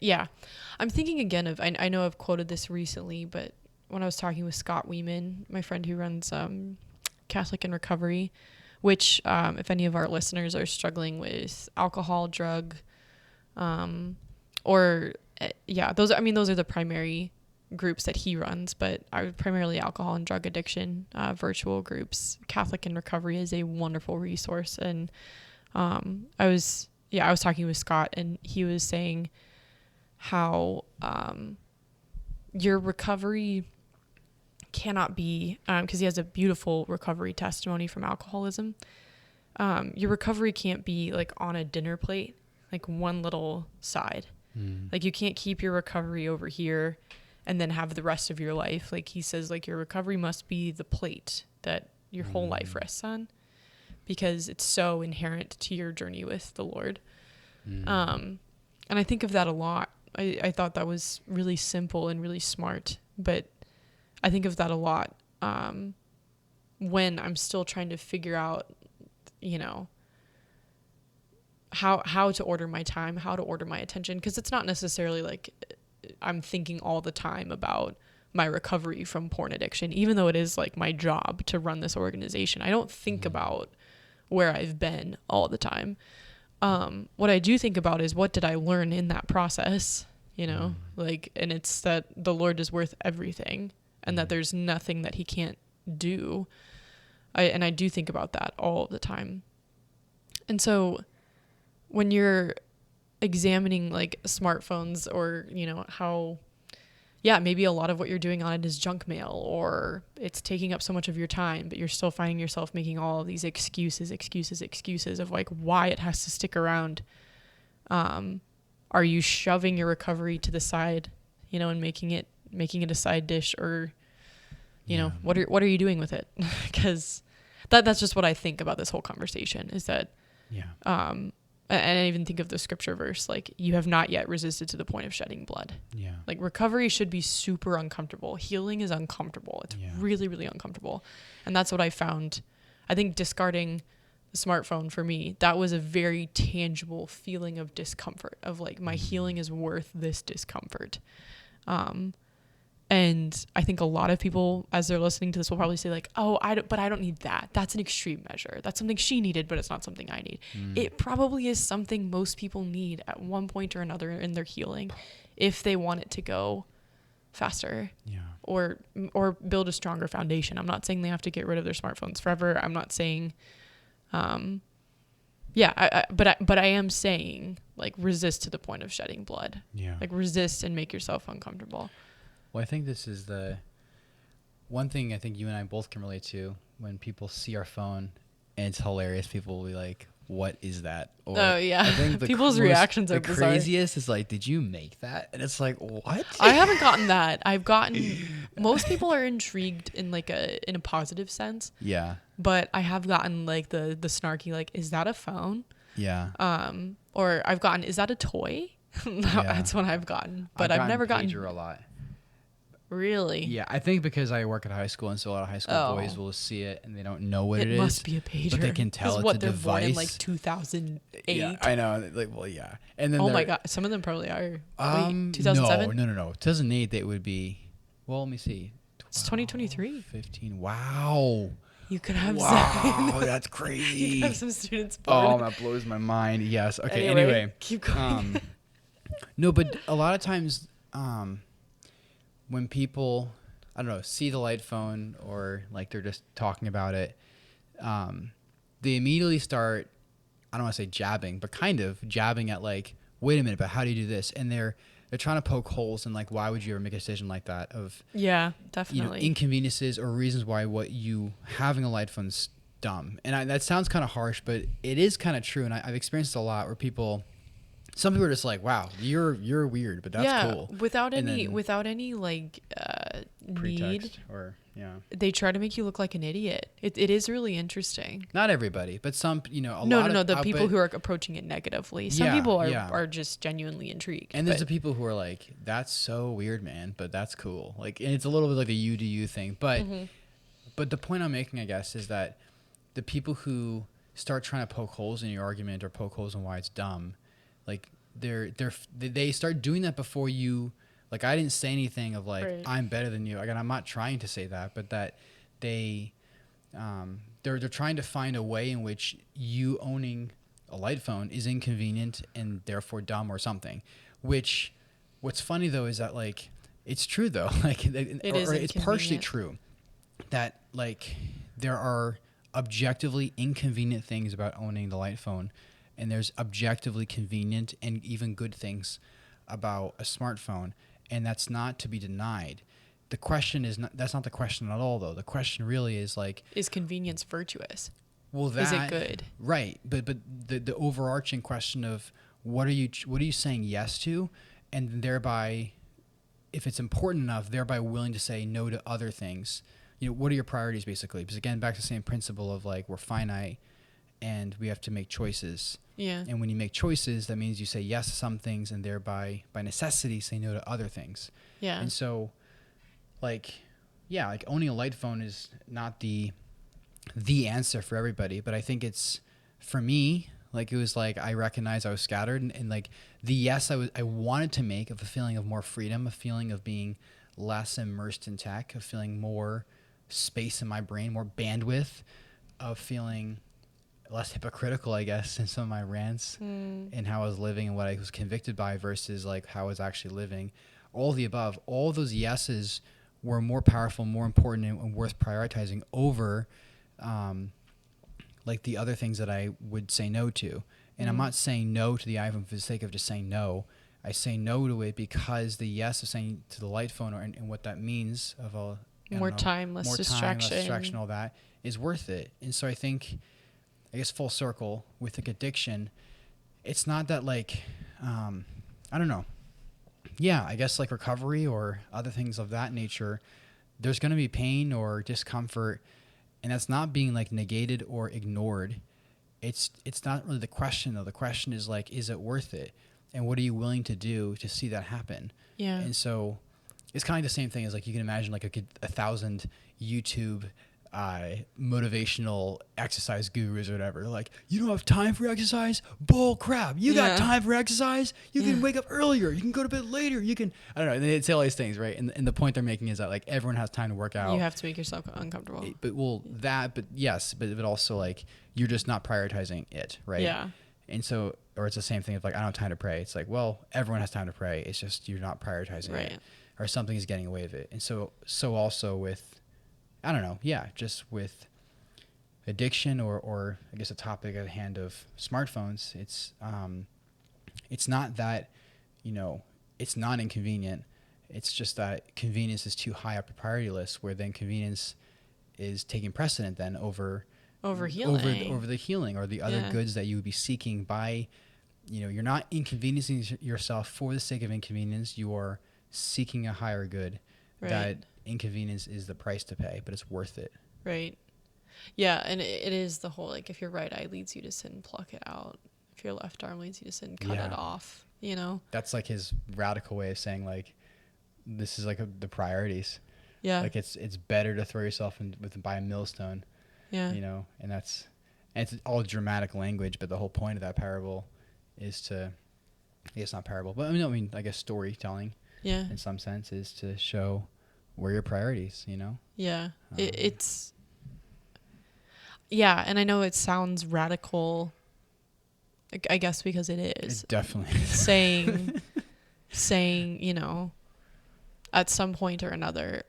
I'm thinking again of, I know I've quoted this recently, but when I was talking with Scott Weeman, my friend who runs Catholic in Recovery, which if any of our listeners are struggling with alcohol, drug, or those are the primary groups that he runs, but primarily alcohol and drug addiction virtual groups. Catholic in Recovery is a wonderful resource. And I was talking with Scott, and he was saying how your recovery cannot be, because he has a beautiful recovery testimony from alcoholism. Your recovery can't be like on a dinner plate, like one little side. Like, you can't keep your recovery over here and then have the rest of your life. Like, he says, like, your recovery must be the plate that your whole life rests on, because it's so inherent to your journey with the Lord. And I think of that a lot. I thought that was really simple and really smart, but I think of that a lot when I'm still trying to figure out, you know, how to order my time, how to order my attention, because it's not necessarily like I'm thinking all the time about my recovery from porn addiction, even though it is like my job to run this organization. I don't think about where I've been all the time. What I do think about is, what did I learn in that process, you know, like, and it's that the Lord is worth everything, and that there's nothing that he can't do. I do think about that all the time. And so when you're examining like smartphones, or, you know, how, maybe a lot of what you're doing on it is junk mail, or it's taking up so much of your time, but you're still finding yourself making all of these excuses of like why it has to stick around. Are you shoving your recovery to the side, you know, and making it a side dish, or, you know, what are you doing with it? Because that's just what I think about this whole conversation, is that, and I even think of the scripture verse, like, you have not yet resisted to the point of shedding blood. Yeah. Like, recovery should be super uncomfortable. Healing is uncomfortable. It's really, really uncomfortable. And that's what I found. I think discarding the smartphone, for me, that was a very tangible feeling of discomfort, of like, my healing is worth this discomfort. And I think a lot of people, as they're listening to this, will probably say like, oh, I don't need that. That's an extreme measure. That's something she needed, but it's not something I need. It probably is something most people need at one point or another in their healing, if they want it to go faster, or build a stronger foundation. I'm not saying they have to get rid of their smartphones forever. I'm not saying, but I am saying, like, resist to the point of shedding blood. Yeah. Like, resist and make yourself uncomfortable. Well, I think this is the one thing I think you and I both can relate to, when people see our phone and it's hilarious. People will be like, what is that? Or Oh, yeah. I think People's reactions are bizarre. The craziest is like, did you make that? And it's like, what? I haven't gotten that. I've gotten, most people are intrigued in like in a positive sense. Yeah. But I have gotten like the snarky, like, is that a phone? Yeah. Or I've gotten, is that a toy? That's what I've gotten. But I've never gotten pager a lot. Really? Yeah, I think because I work at a high school, and so a lot of high school boys will see it and they don't know what it is. It must be a pager. But they can tell it's what a they're device. Born in like 2008. Yeah, I know. Like, well, yeah. And then oh my god, some of them probably are. Wait, 2007? No. 2008, they would be. Well, let me see. It's 2023. 15. Wow. You could have. Wow, that's crazy. You could have some students born. Oh, that blows my mind. Yes. Okay. Anyway, keep going. No, but a lot of times, when people, I don't know, see the light phone or like they're just talking about it, they immediately start, I don't want to say jabbing, but kind of jabbing at like, wait a minute, but how do you do this? And they're trying to poke holes in like, why would you ever make a decision like that of, yeah, definitely, inconveniences or reasons why what you having a light phone's dumb. And that sounds kind of harsh, but it is kind of true. And I've experienced it a lot where some people are just like, wow, you're weird, but that's cool. Without any like pretext need or they try to make you look like an idiot. It is really interesting. Not everybody, but some, the people who are approaching it negatively. Some people are just genuinely intrigued. And there's the people who are like, that's so weird, man, but that's cool. Like, and it's a little bit like the you do you thing. But but the point I'm making, I guess, is that the people who start trying to poke holes in your argument or poke holes in why it's dumb, like they start doing that before you. Like, I didn't say anything of like, right, I'm better than you. Again, I'm not trying to say that, but that they're trying to find a way in which you owning a light phone is inconvenient and therefore dumb or something. Which, what's funny though is that like, it's true though. Like, it's partially true that like there are objectively inconvenient things about owning the light phone, and there's objectively convenient and even good things about a smartphone. And that's not to be denied. The question is not, that's not the question at all though. The question really is like, is convenience virtuous? Well, is it good? Right. But the overarching question of what are you saying yes to, and thereby, if it's important enough, thereby willing to say no to other things. What are your priorities basically? Because again, back to the same principle of like, we're finite and we have to make choices. Yeah. And when you make choices, that means you say yes to some things and thereby, by necessity, say no to other things. Yeah. And so, like owning a light phone is not the answer for everybody, but I think it's, for me, like it was like I recognized I was scattered and like the yes I wanted to make of a feeling of more freedom, a feeling of being less immersed in tech, of feeling more space in my brain, more bandwidth, of feeling less hypocritical, I guess, in some of my rants and how I was living and what I was convicted by versus like how I was actually living. All the above, all those yeses were more powerful, more important, and worth prioritizing over like the other things that I would say no to. And I'm not saying no to the iPhone for the sake of just saying no. I say no to it because the yes of saying to the light phone and what that means of more time, less distraction, all that is worth it. And so I think, I guess full circle with like addiction, it's not that like, I don't know. Yeah, I guess like recovery or other things of that nature, there's going to be pain or discomfort, and that's not being like negated or ignored. It's not really the question though. The question is like, is it worth it? And what are you willing to do to see that happen? Yeah. And so it's kind of the same thing as like, you can imagine like 1,000 YouTube motivational exercise gurus or whatever, like, you don't have time for exercise? Bull crap. You got time for exercise? You can wake up earlier. You can go to bed later. You can, I don't know. And they say all these things, right? And the point they're making is that like everyone has time to work out. You have to make yourself uncomfortable. But yes, but also like you're just not prioritizing it, right? Yeah. And so, or it's the same thing of like, I don't have time to pray. It's like, well, everyone has time to pray. It's just you're not prioritizing it, or something is getting away with it. And so also with, I don't know. Yeah. Just with addiction or I guess a topic at hand of smartphones, it's not that, it's not inconvenient. It's just that convenience is too high up the priority list, where then convenience is taking precedent then over over healing, over the healing or the other goods that you would be seeking by, you're not inconveniencing yourself for the sake of inconvenience. You are seeking a higher good. Right. That inconvenience is the price to pay, but it's worth it. Right. Yeah, and it is the whole, like, if your right eye leads you to sin, pluck it out. If your left arm leads you to sin, cut it off, That's like his radical way of saying, like, this is like the priorities. Yeah. Like, it's better to throw yourself by a millstone. Yeah. And it's all dramatic language, but the whole point of that parable is to, I guess not parable, but I guess storytelling. Yeah. In some sense is to show where your priorities, Yeah. It's, yeah. And I know it sounds radical, I guess because it is. It definitely saying, at some point or another,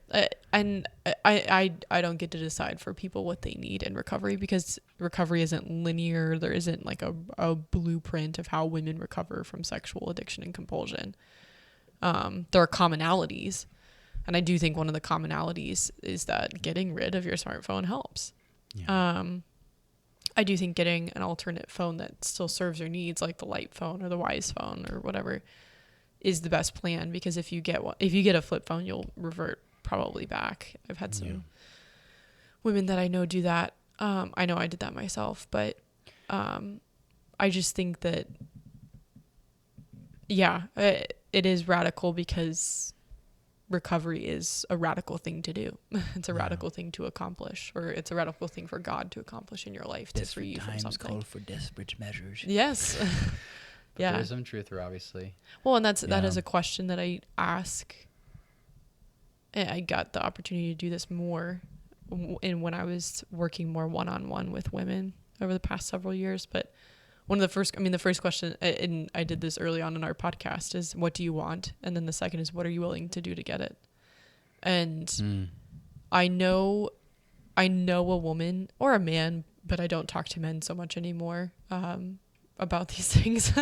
and I don't get to decide for people what they need in recovery, because recovery isn't linear. There isn't like a blueprint of how women recover from sexual addiction and compulsion. There are commonalities, and I do think one of the commonalities is that getting rid of your smartphone helps. Yeah. I do think getting an alternate phone that still serves your needs, like the Light phone or the Wise phone or whatever, is the best plan, because if you get a flip phone, you'll revert probably back. I've had some women that I know do that. I know I did that myself, but I just think that it is radical, because recovery is a radical thing to do. It's a radical thing to accomplish, or it's a radical thing for God to accomplish in your life, to free you from something. Times call for desperate measures. Yes. But there's some truth there, obviously. Well, and that is a question that I ask. I got the opportunity to do this more when I was working more one-on-one with women over the past several years. But the first question, and I did this early on in our podcast, is what do you want? And then the second is, what are you willing to do to get it? And I know a woman or a man, but I don't talk to men so much anymore about these things,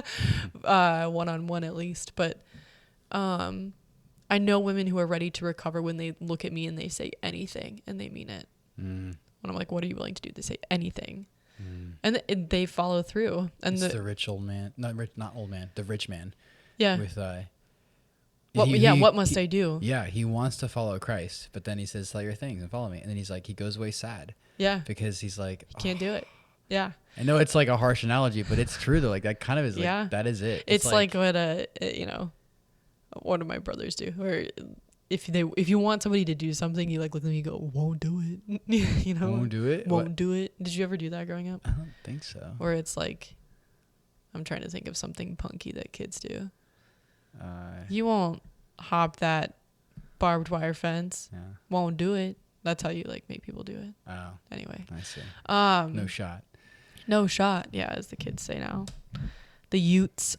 one-on-one at least. But I know women who are ready to recover when they look at me and they say anything, and they mean it. When I'm like, what are you willing to do? They say anything. And they follow through. And it's the rich old man, not old man, the rich man. Yeah. With what must I do? Yeah, he wants to follow Christ, but then he says, "Sell your things and follow me." And then he goes away sad. Yeah. Because he's like, he can't do it. Yeah. I know it's like a harsh analogy, but it's true though. Like that kind of is like that is it. It's like what one of my brothers do, where if you want somebody to do something, you like look at them and you go, won't do it. Won't do it? Won't do it. Did you ever do that growing up? I don't think so. Where it's like, I'm trying to think of something punky that kids do. You won't hop that barbed wire fence. Yeah. Won't do it. That's how you like make people do it. Oh. Anyway. I see. No shot. No shot. Yeah, as the kids say now. The Utes.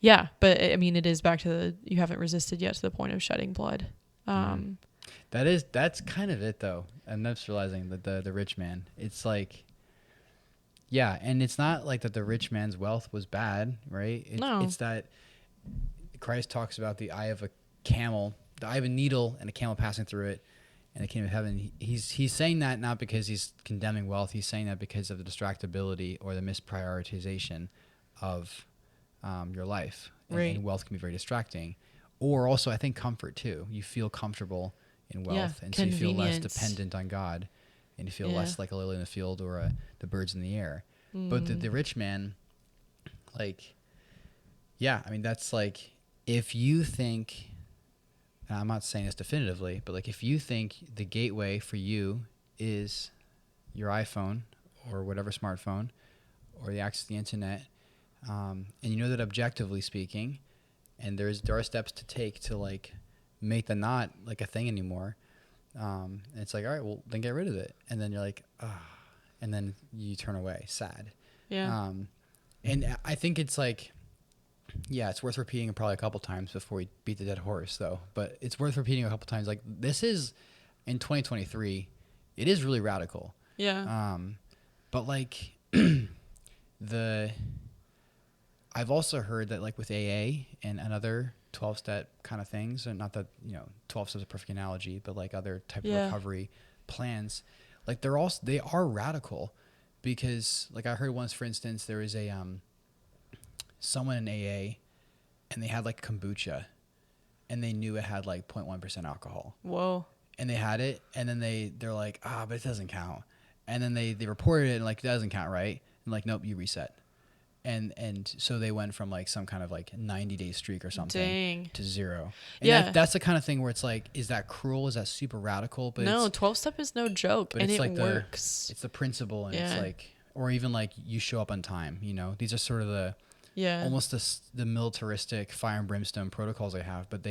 Yeah, but I mean, it is back to you haven't resisted yet to the point of shedding blood. That's kind of it though. I'm just realizing that the rich man, it's like, yeah, and it's not like that the rich man's wealth was bad, right? It's that Christ talks about the eye of a camel, the eye of a needle and a camel passing through it, and the kingdom of heaven. He's saying that not because he's condemning wealth. He's saying that because of the distractibility or the misprioritization of your life. Right. And wealth can be very distracting. Or also, I think, comfort too. You feel comfortable in wealth, and so you feel less dependent on God, and you feel less like a lily in the field or the birds in the air. But the rich man, like, yeah, I mean, that's like, if you think, and I'm not saying this definitively, but like if you think the gateway for you is your iPhone or whatever smartphone or the access to the internet, and you know that objectively speaking, and there are steps to take to like make that not like a thing anymore, and it's like, all right, well then get rid of it, and then you're like, and then you turn away sad. Yeah. And I think it's like, yeah, it's worth repeating probably a couple times before we beat the dead horse though, but it's worth repeating a couple times. Like, this is in 2023, it is really radical. Yeah. But like I've also heard that like with AA and other 12-step kind of things, and not that 12 steps is a perfect analogy, but like other type of recovery plans, like they are radical, because like I heard once, for instance, there was a someone in AA, and they had like kombucha, and they knew it had like 0.1% alcohol. Whoa. And they had it, and then they're like, but it doesn't count. And then they reported it, and like, that doesn't count, right? And like, nope, you reset. And so they went from like some kind of like 90-day streak or something to 0. And that's the kind of thing where it's like, is that cruel? Is that super radical? But no, 12-step is no joke, and it like works. It's the principle, and it's like, or even like you show up on time. You know, these are sort of the almost the militaristic fire and brimstone protocols they have, but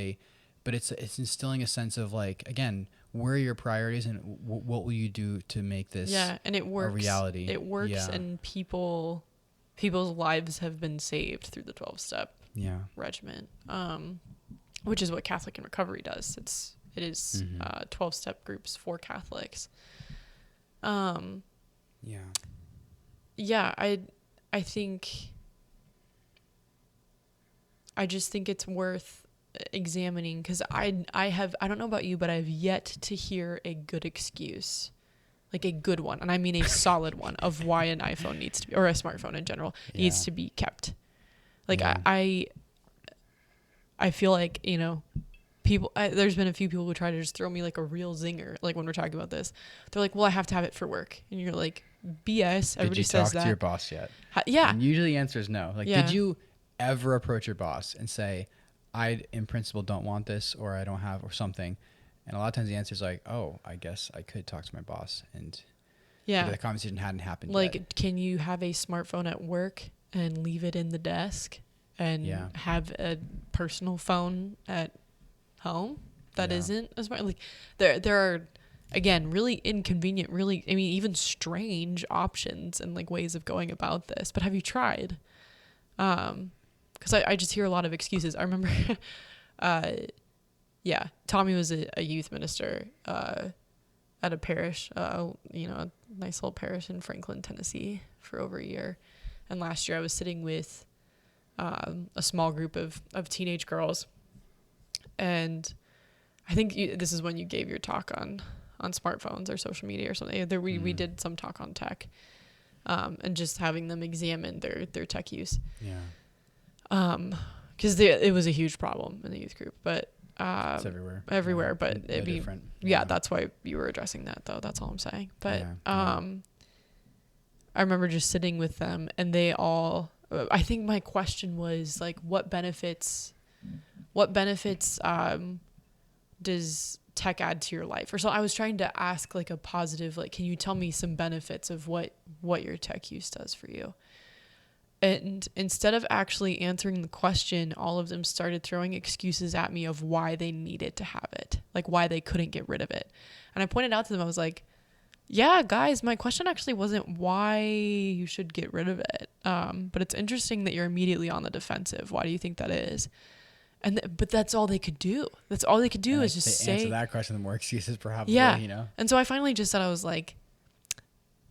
it's instilling a sense of like, again, where are your priorities, and what will you do to make this and it works. A reality? It works, and people's lives have been saved through the 12-step regimen, which is what Catholic in Recovery does. It is 12-step groups for Catholics. I think I just think it's worth examining, because I don't know about you, but I've yet to hear a good excuse, like a good one, and I mean a solid one, of why an iPhone needs to be, or a smartphone in general, needs to be kept. Like I feel like, you know, people, there's been a few people who try to just throw me like a real zinger, like when we're talking about this. They're like, well, I have to have it for work, and you're like, BS. Everybody says that. Did you talk to your boss yet? Yeah. And usually the answer is no. Like, did you ever approach your boss and say, I in principle don't want this, or I don't have, or something? And a lot of times the answer is like, oh, I guess I could talk to my boss, and the conversation hadn't happened like yet. Can you have a smartphone at work and leave it in the desk, and have a personal phone at home that isn't as smart? Like there are, again, really inconvenient, really, I mean, even strange options and like ways of going about this. But have you tried? Because I just hear a lot of excuses. I remember, Tommy was a youth minister at a parish, a nice little parish in Franklin, Tennessee, for over a year. And last year I was sitting with a small group of teenage girls, and I think this is when you gave your talk on smartphones or social media or something. We did some talk on tech, and just having them examine their tech use. Because it was a huge problem in the youth group, but it's everywhere. But it'd be different. That's why you were addressing that, though. That's all I'm saying. But I remember just sitting with them, and they all, I think my question was like, what benefits does tech add to your life? Or so I was trying to ask like a positive, like, can you tell me some benefits of what your tech use does for you? And instead of actually answering the question, all of them started throwing excuses at me of why they needed to have it, like why they couldn't get rid of it. And I pointed out to them, I was like, yeah, guys, my question actually wasn't why you should get rid of it. But it's interesting that you're immediately on the defensive. Why do you think that is? But that's all they could do. That's all they could do, is just say, answer that question. The more excuses, probably. You know. And so I finally just said, I was like,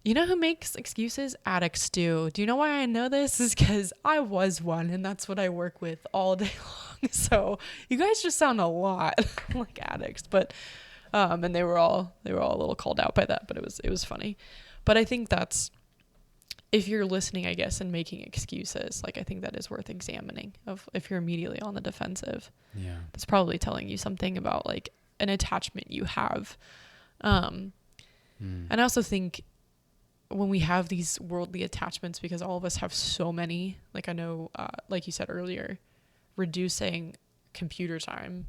you know who makes excuses? Addicts do. Do you know why I know this? Is because I was one, and that's what I work with all day long. So you guys just sound a lot like addicts. But and they were all a little called out by that, but it was funny. But I think that's, if you're listening, I guess, and making excuses, like, I think that is worth examining. Of if you're immediately on the defensive, it's probably telling you something about like an attachment you have. And I also think when we have these worldly attachments, because all of us have so many, like I know, like you said earlier, reducing computer time,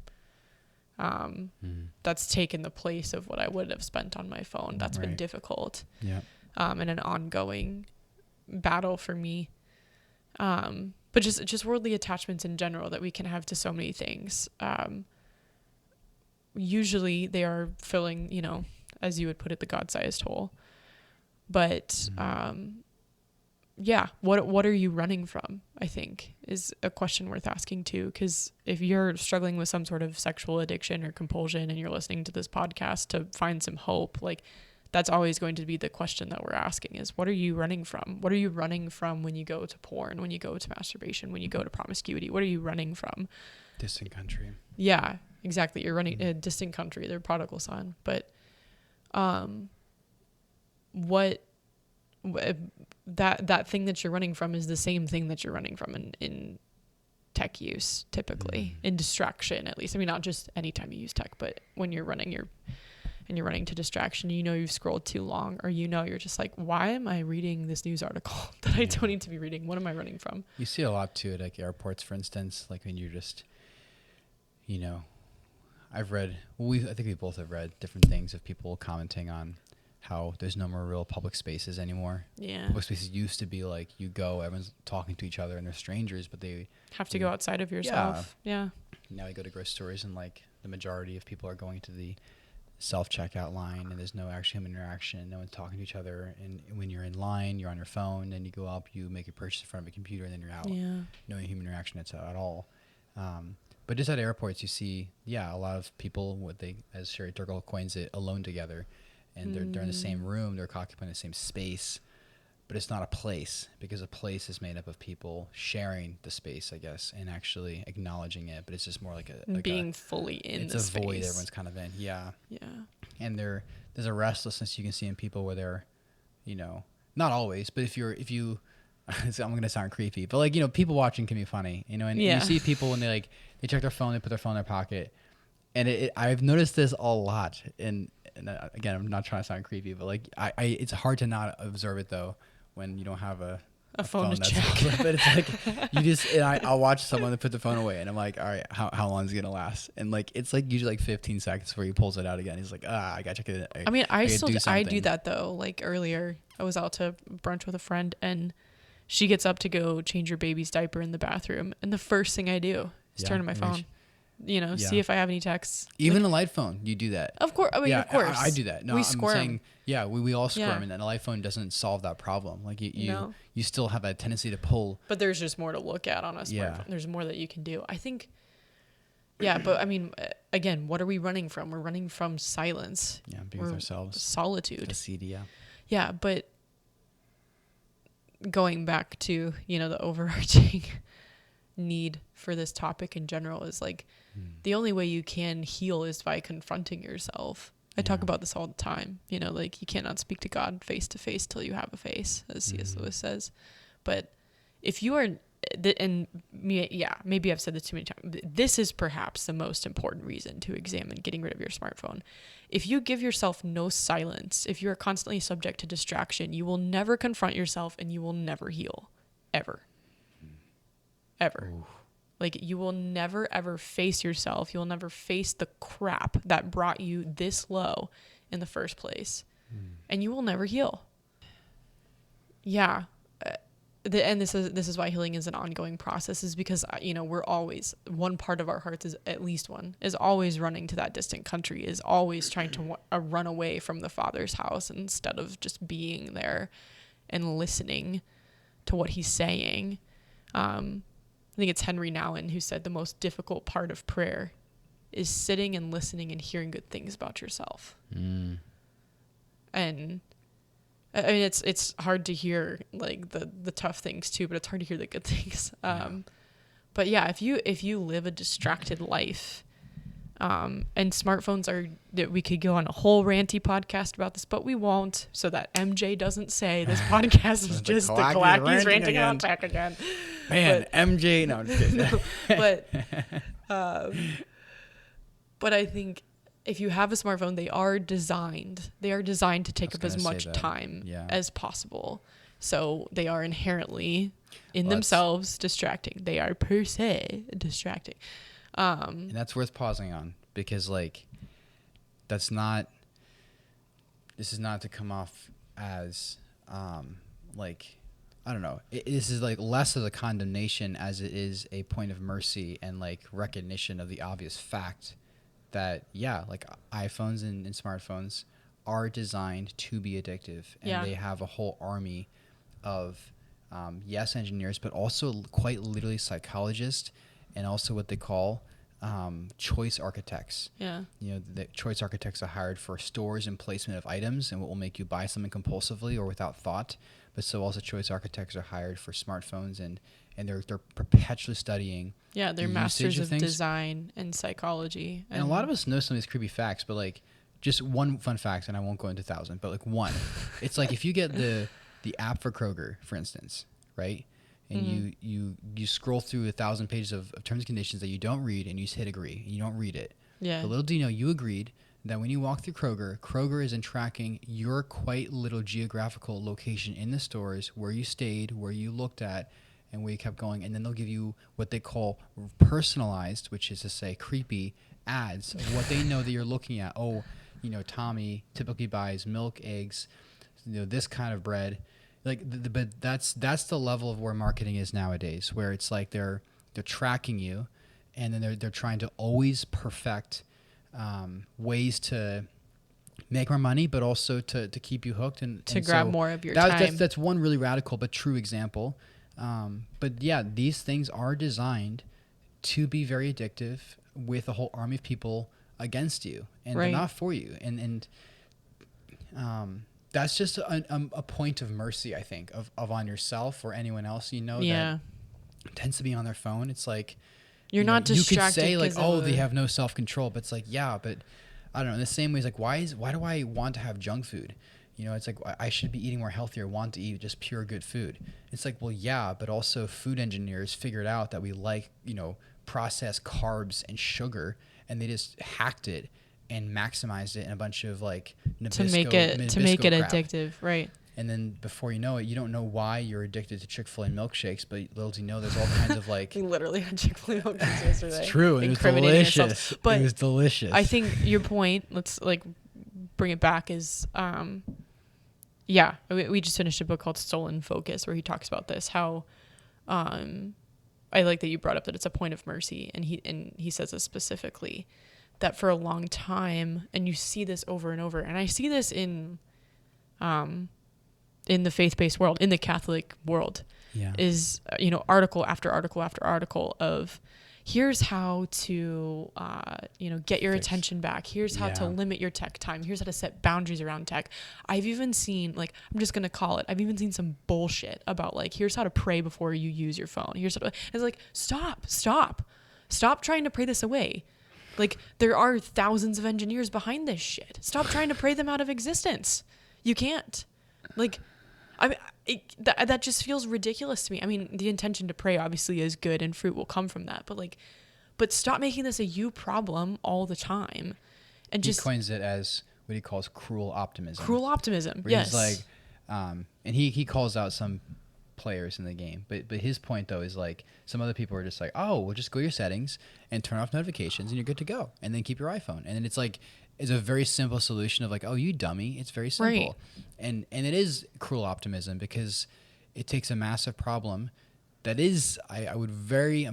that's taken the place of what I would have spent on my phone. That's been difficult. And an ongoing battle for me. But just worldly attachments in general that we can have to so many things. Usually they are filling, you know, as you would put it, the God-sized hole. But what are you running from, I think, is a question worth asking too. Because if you're struggling with some sort of sexual addiction or compulsion, and you're listening to this podcast to find some hope, like, that's always going to be the question that we're asking, is what are you running from? What are you running from when you go to porn, when you go to masturbation, when you go to promiscuity? What are you running from? Distant country. Yeah, exactly. You're running a distant country, their prodigal son. But that thing that you're running from is the same thing that you're running from in tech use, typically, in distraction, at least. I mean, not just anytime you use tech, but when you're running running to distraction, you've scrolled too long, or you're just like, why am I reading this news article that I don't need to be reading? What am I running from? You see a lot too at like airports, for instance, like when you're just, I've read, I think we both have read different things of people commenting on how there's no more real public spaces anymore. Yeah. Public spaces used to be like you go, everyone's talking to each other and they're strangers, but they have to go outside of yourself. Yeah. Now you go to grocery stores and like the majority of people are going to the self-checkout line and there's no actual human interaction. No one's talking to each other. And when you're in line, you're on your phone and you go up, you make a purchase in front of a computer and then you're out. Yeah. No human interaction at all. But just at airports, you see, a lot of people, as Sherry Turkle coins it, alone together. And they're in the same room, they're occupying the same space, but it's not a place, because a place is made up of people sharing the space, I guess, and actually acknowledging it. But it's just more like being fully in the space. It's a void everyone's kind of in. Yeah. Yeah. And there's a restlessness you can see in people where they're, not always, but if you, I'm going to sound creepy, but like, people watching can be funny, and you see people when they check their phone, they put their phone in their pocket. And I've noticed this a lot. And again, I'm not trying to sound creepy, but like it's hard to not observe it though when you don't have a phone to check. But it's like I'll watch someone that put the phone away, and I'm like, all right, how long is it gonna last? And like it's like usually like 15 seconds before he pulls it out again. He's like, I gotta check it. I do that though. Like earlier, I was out to brunch with a friend, and she gets up to go change her baby's diaper in the bathroom, and the first thing I do is turn to my phone. See if I have any texts. Even a light phone, you do that. Of course. Of course. I do that. No, we I'm squirm. saying, we all squirm, and then a light phone doesn't solve that problem. Like you still have that tendency to pull. But there's just more to look at on a smartphone. Yeah. There's more that you can do. I think, but I mean, again, what are we running from? We're running from silence. Yeah, being with ourselves. Solitude. The CD, yeah. Yeah, but going back to, the overarching need for this topic in general is like the only way you can heal is by confronting yourself. I talk about this all the time, like you cannot speak to God face to face till you have a face, as C.S. Lewis says. But if you are, maybe I've said this too many times, this is perhaps the most important reason to examine getting rid of your smartphone. If you give yourself no silence, if you are constantly subject to distraction, you will never confront yourself and you will never heal, ever. Ever. Ooh. Like you will never ever face yourself. You'll never face the crap that brought you this low in the first place. And you will never heal. Yeah. And this is why healing is an ongoing process, is because, we're always, one part of our hearts is, at least one, is always running to that distant country, is always trying to run away from the Father's house instead of just being there and listening to what he's saying. I think it's Henry Nouwen who said the most difficult part of prayer is sitting and listening and hearing good things about yourself. And I mean, it's hard to hear like the tough things too, but it's hard to hear the good things. But yeah, if you live a distracted life, and smartphones are, that we could go on a whole ranty podcast about this, but we won't, so that MJ doesn't say this podcast is just the Killackey's ranting on tech again. Man, but, MJ, no, I'm just kidding. But I think if you have a smartphone, they are designed to take up as much time as possible. So they are inherently themselves distracting. They are per se distracting. And that's worth pausing on, because like this is not to come off as like, I don't know, this is like less of a condemnation as it is a point of mercy and like recognition of the obvious fact that like iPhones and smartphones are designed to be addictive, and they have a whole army of engineers, but also quite literally psychologists, and also what they call choice architects. The choice architects are hired for stores and placement of items and what will make you buy something compulsively or without thought. But so also choice architects are hired for smartphones, and they're perpetually studying. They're masters of design and psychology. And a lot of us know some of these creepy facts, but like just one fun fact, and I won't go into 1,000, but like one. It's like if you get the app for Kroger, for instance, right? And you scroll through 1,000 pages of terms and conditions that you don't read, and you just hit agree, and you don't read it. Yeah. But little do you know, you agreed that when you walk through Kroger is in tracking your quite little geographical location in the stores, where you stayed, where you looked at, and where you kept going. And then they'll give you what they call personalized, which is to say creepy ads of what they know that you're looking at. Oh, you know, Tommy typically buys milk, eggs, you know, this kind of bread. Like, but that's the level of where marketing is nowadays, where it's like they're tracking you, and then they're trying to always perfect ways to make more money, but also to keep you hooked and grab so more of your time. That's one really radical but true example. But yeah, these things are designed to be very addictive, with a whole army of people against you, and they're not for you. And that's just a point of mercy, I think, of on yourself or anyone else, you know, that tends to be on their phone. It's like, you're not distracted. You could say like, oh, they have no self-control, but it's like, yeah, but I don't know. In the same way, it's like, why do I want to have junk food? You know, it's like, I should be eating more healthier, want to eat just pure good food. It's like, well, yeah, but also food engineers figured out that we like, you know, processed carbs and sugar, and they just hacked it and maximized it in a bunch of like Nabisco, to make it crap. Addictive, right? And then before you know it, you don't know why you're addicted to Chick-fil-A milkshakes, but little do you know, there's all kinds of like. We literally had Chick-fil-A milkshakes yesterday. It's true. It was delicious. But it was delicious. I think your point, let's like bring it back, is we just finished a book called Stolen Focus, where he talks about this, how I like that you brought up that it's a point of mercy, and he says this specifically, that for a long time, and you see this over and over, and I see this in the faith-based world, in the Catholic world, is, you know, article after article after article of, here's how to, get your attention back. Here's how to limit your tech time. Here's how to set boundaries around tech. I've even seen, like, I'm just going to call it, I've even seen some bullshit about, like, here's how to pray before you use your phone. Here's how to, it's like, stop trying to pray this away. Like, there are thousands of engineers behind this shit. Stop trying to pray them out of existence. You can't. Like, I mean, that just feels ridiculous to me. I mean, the intention to pray obviously is good, and fruit will come from that. But stop making this a you problem all the time, and just. He coins it as what he calls cruel optimism. Cruel optimism. Where yes. He's like, and he calls out some players in the game, but his point though is like, some other people are just like, oh, well, just go to your settings and turn off notifications, and you're good to go, and then keep your iPhone, and then it's like. Is a very simple solution of like, oh, you dummy. It's very simple. Right. And it is cruel optimism, because it takes a massive problem that is, I'm very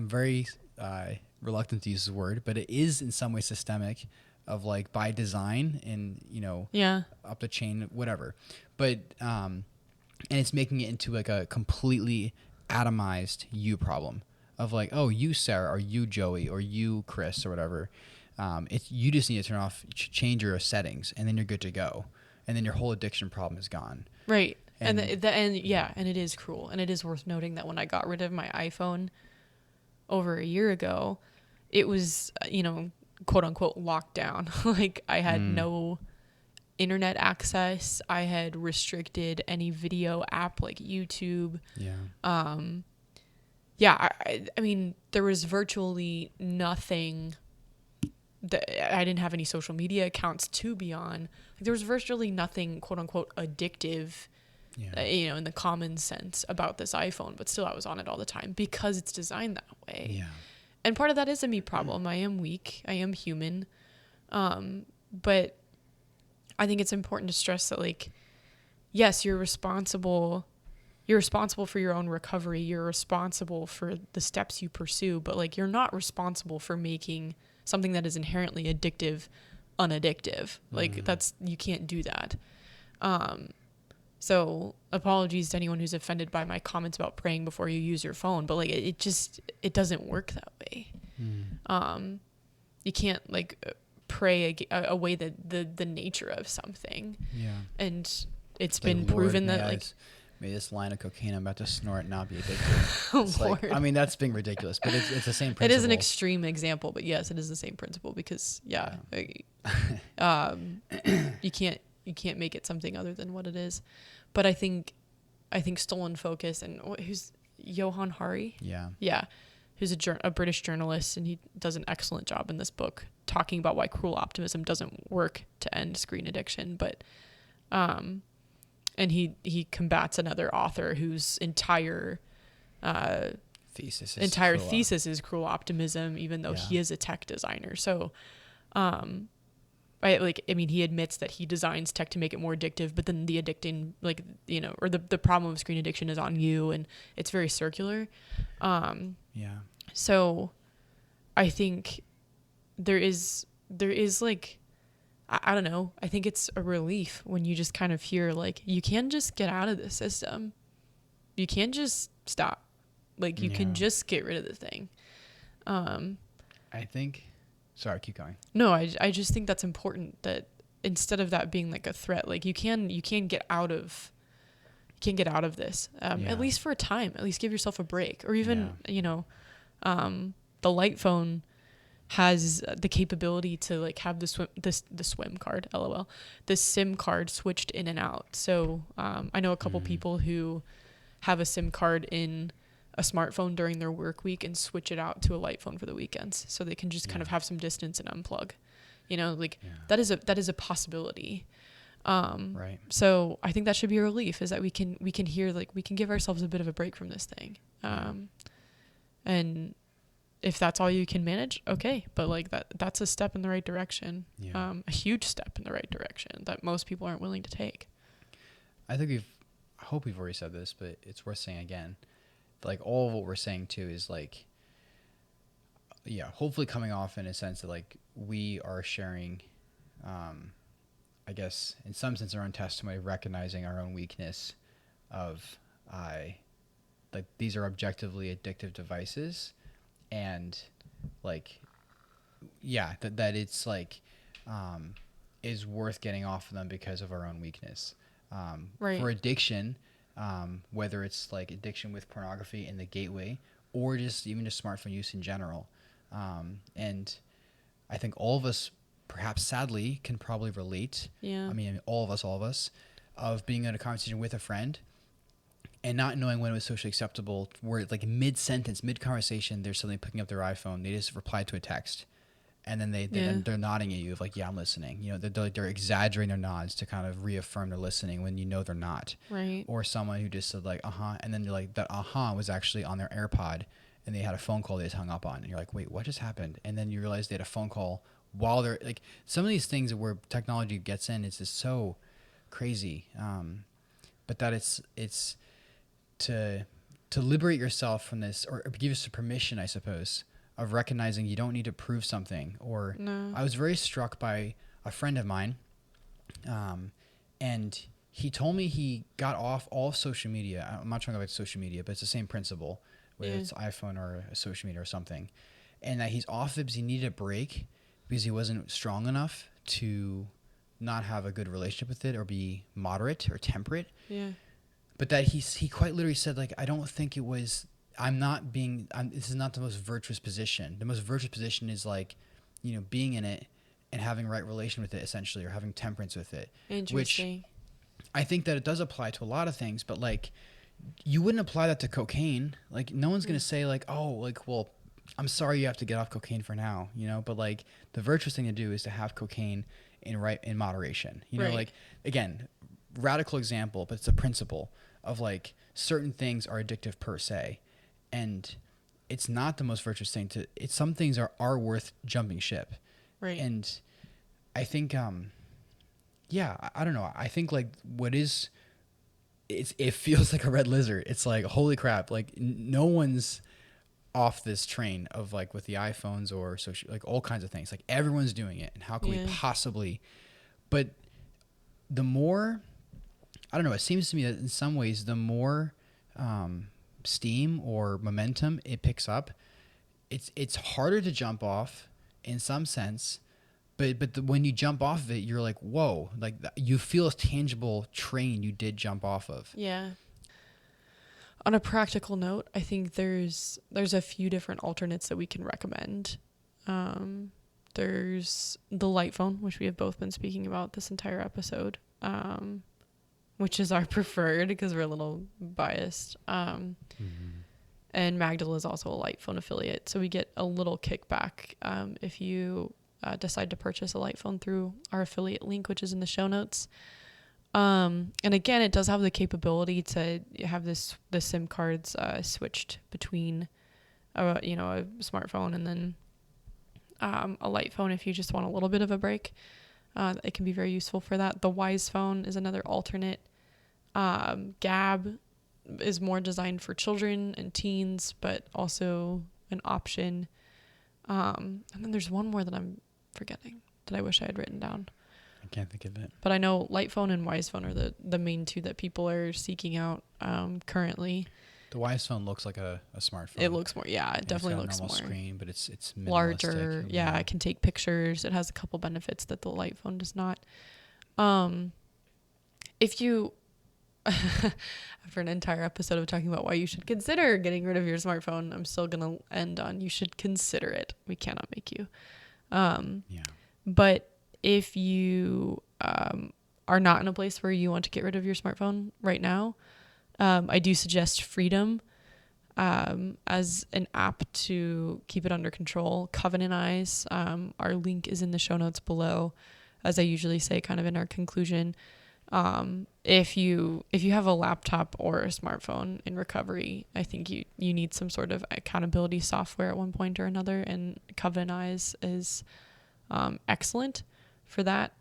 reluctant to use this word, but it is in some way systemic, of like by design, and, you know, up the chain, whatever. But, and it's making it into like a completely atomized you problem of like, oh, you Sarah, or you Joey, or you Chris, or whatever. You just need to turn off, change your settings, and then you're good to go, and then your whole addiction problem is gone. Right, and it is cruel, and it is worth noting that when I got rid of my iPhone over a year ago, it was, you know, quote unquote locked down. Like, I had no internet access. I had restricted any video app like YouTube. I mean, there was virtually nothing. I didn't have any social media accounts to be on. Like, there was virtually nothing, quote unquote, addictive, you know, in the common sense about this iPhone. But still, I was on it all the time because it's designed that way. Yeah. And part of that is a me problem. I am weak. I am human. But I think it's important to stress that, like, yes, you're responsible. You're responsible for your own recovery. You're responsible for the steps you pursue. But, like, you're not responsible for making something that is inherently addictive unaddictive. Like, you can't do that. So apologies to anyone who's offended by my comments about praying before you use your phone, but like, it doesn't work that way. You can't like pray away the nature of something. And it's been proven that like, May this line of cocaine I'm about to snort not be addictive. Oh, It's Lord. like, I mean, that's being ridiculous, but it's the same principle. It is an extreme example, but yes, it is the same principle because you can't make it something other than what it is. But I think Stolen Focus, and who's Johan Hari? Yeah, who's a British journalist, and he does an excellent job in this book talking about why cruel optimism doesn't work to end screen addiction. But and he combats another author whose entire thesis is cruel optimism, even though he is a tech designer. So he admits that he designs tech to make it more addictive, but then the addicting, or the problem of screen addiction is on you, and it's very circular. So I think there is like, I don't know. I think it's a relief when you just kind of hear, like, you can just get out of the system. You can just stop. Like, you can just get rid of the thing. I think, sorry, keep going. No, I just think that's important, that instead of that being like a threat, like you can get out of this, at least for a time. At least give yourself a break, or even the light phone has the capability to like have the SIM card switched in and out. So I know a couple people who have a SIM card in a smartphone during their work week and switch it out to a light phone for the weekends, so they can just kind of have some distance and unplug. That is a possibility. Right. So I think that should be a relief, is that we can hear, like, we can give ourselves a bit of a break from this thing. And if that's all you can manage, okay. But like that's a step in the right direction. A huge step in the right direction that most people aren't willing to take. I think I hope we've already said this, but it's worth saying again. Like, all of what we're saying too is like, hopefully coming off in a sense that like we are sharing, I guess in some sense our own testimony, recognizing our own weakness of, like, these are objectively addictive devices, and like, that it's like, is worth getting off of them because of our own weakness. Right. For addiction, whether it's like addiction with pornography in the gateway, or just smartphone use in general. And I think all of us, perhaps sadly, can probably relate. Yeah. I mean, all of us, of being in a conversation with a friend and not knowing when it was socially acceptable, where like mid-sentence, mid-conversation, they're suddenly picking up their iPhone, they just replied to a text. And then they're nodding at you of like, I'm listening. They're exaggerating their nods to kind of reaffirm they're listening when they're not. Right. Or someone who just said like, and then you're like, that was actually on their AirPod, and they had a phone call they just hung up on. And you're like, wait, what just happened? And then you realize they had a phone call while they're like, some of these things where technology gets in, it's just so crazy. But that it's to liberate yourself from this, or give us the permission, I suppose, of recognizing you don't need to prove something. Or no. I was very struck by a friend of mine, and he told me he got off all social media. I'm not trying to go back to social media, but it's the same principle, whether it's iPhone or a social media or something, and that he's off it because he needed a break because he wasn't strong enough to not have a good relationship with it or be moderate or temperate. Yeah. But that he quite literally said, like, I don't think it was, this is not the most virtuous position. The most virtuous position is like, being in it and having right relation with it, essentially, or having temperance with it. Interesting. Which I think that it does apply to a lot of things, but like, you wouldn't apply that to cocaine. Like, no one's going to say like, oh, like, well, I'm sorry you have to get off cocaine for now, but like the virtuous thing to do is to have cocaine in moderation, right. Like, again, radical example, but it's a principle of like certain things are addictive per se. And it's not the most virtuous thing some things are worth jumping ship. Right. And I think, I don't know. I think like it feels like a red lizard. It's like, holy crap. Like no one's off this train of like with the iPhones or social, like all kinds of things. Like everyone's doing it. And how can we possibly, but the more, I don't know, it seems to me that in some ways, the more, steam or momentum it picks up, it's harder to jump off in some sense, but when you jump off of it, you're like, whoa, like you feel a tangible train you did jump off of. Yeah. On a practical note, I think there's a few different alternates that we can recommend. There's the light phone, which we have both been speaking about this entire episode, which is our preferred because we're a little biased. And Magdala is also a light phone affiliate, so we get a little kickback if you decide to purchase a light phone through our affiliate link, which is in the show notes. And again, it does have the capability to have the SIM cards switched between a smartphone and then a light phone if you just want a little bit of a break. It can be very useful for that. The Wise phone is another alternate. Gab is more designed for children and teens, but also an option. And then there's one more that I'm forgetting that I wish I had written down. I can't think of it. But I know Light Phone and Wise Phone are the main two that people are seeking out currently. The Wise Phone looks like a smartphone. It looks more, yeah, it definitely looks more screen, but it's larger. Yeah, it can take pictures. It has a couple benefits that the Light Phone does not. If you, after an entire episode of talking about why you should consider getting rid of your smartphone, I'm still gonna end on you should consider it. We cannot make you. But if you are not in a place where you want to get rid of your smartphone right now, I do suggest Freedom as an app to keep it under control. Covenant Eyes, our link is in the show notes below, as I usually say kind of in our conclusion. If you have a laptop or a smartphone in recovery, I think you need some sort of accountability software at one point or another, and Covenant Eyes is excellent for that.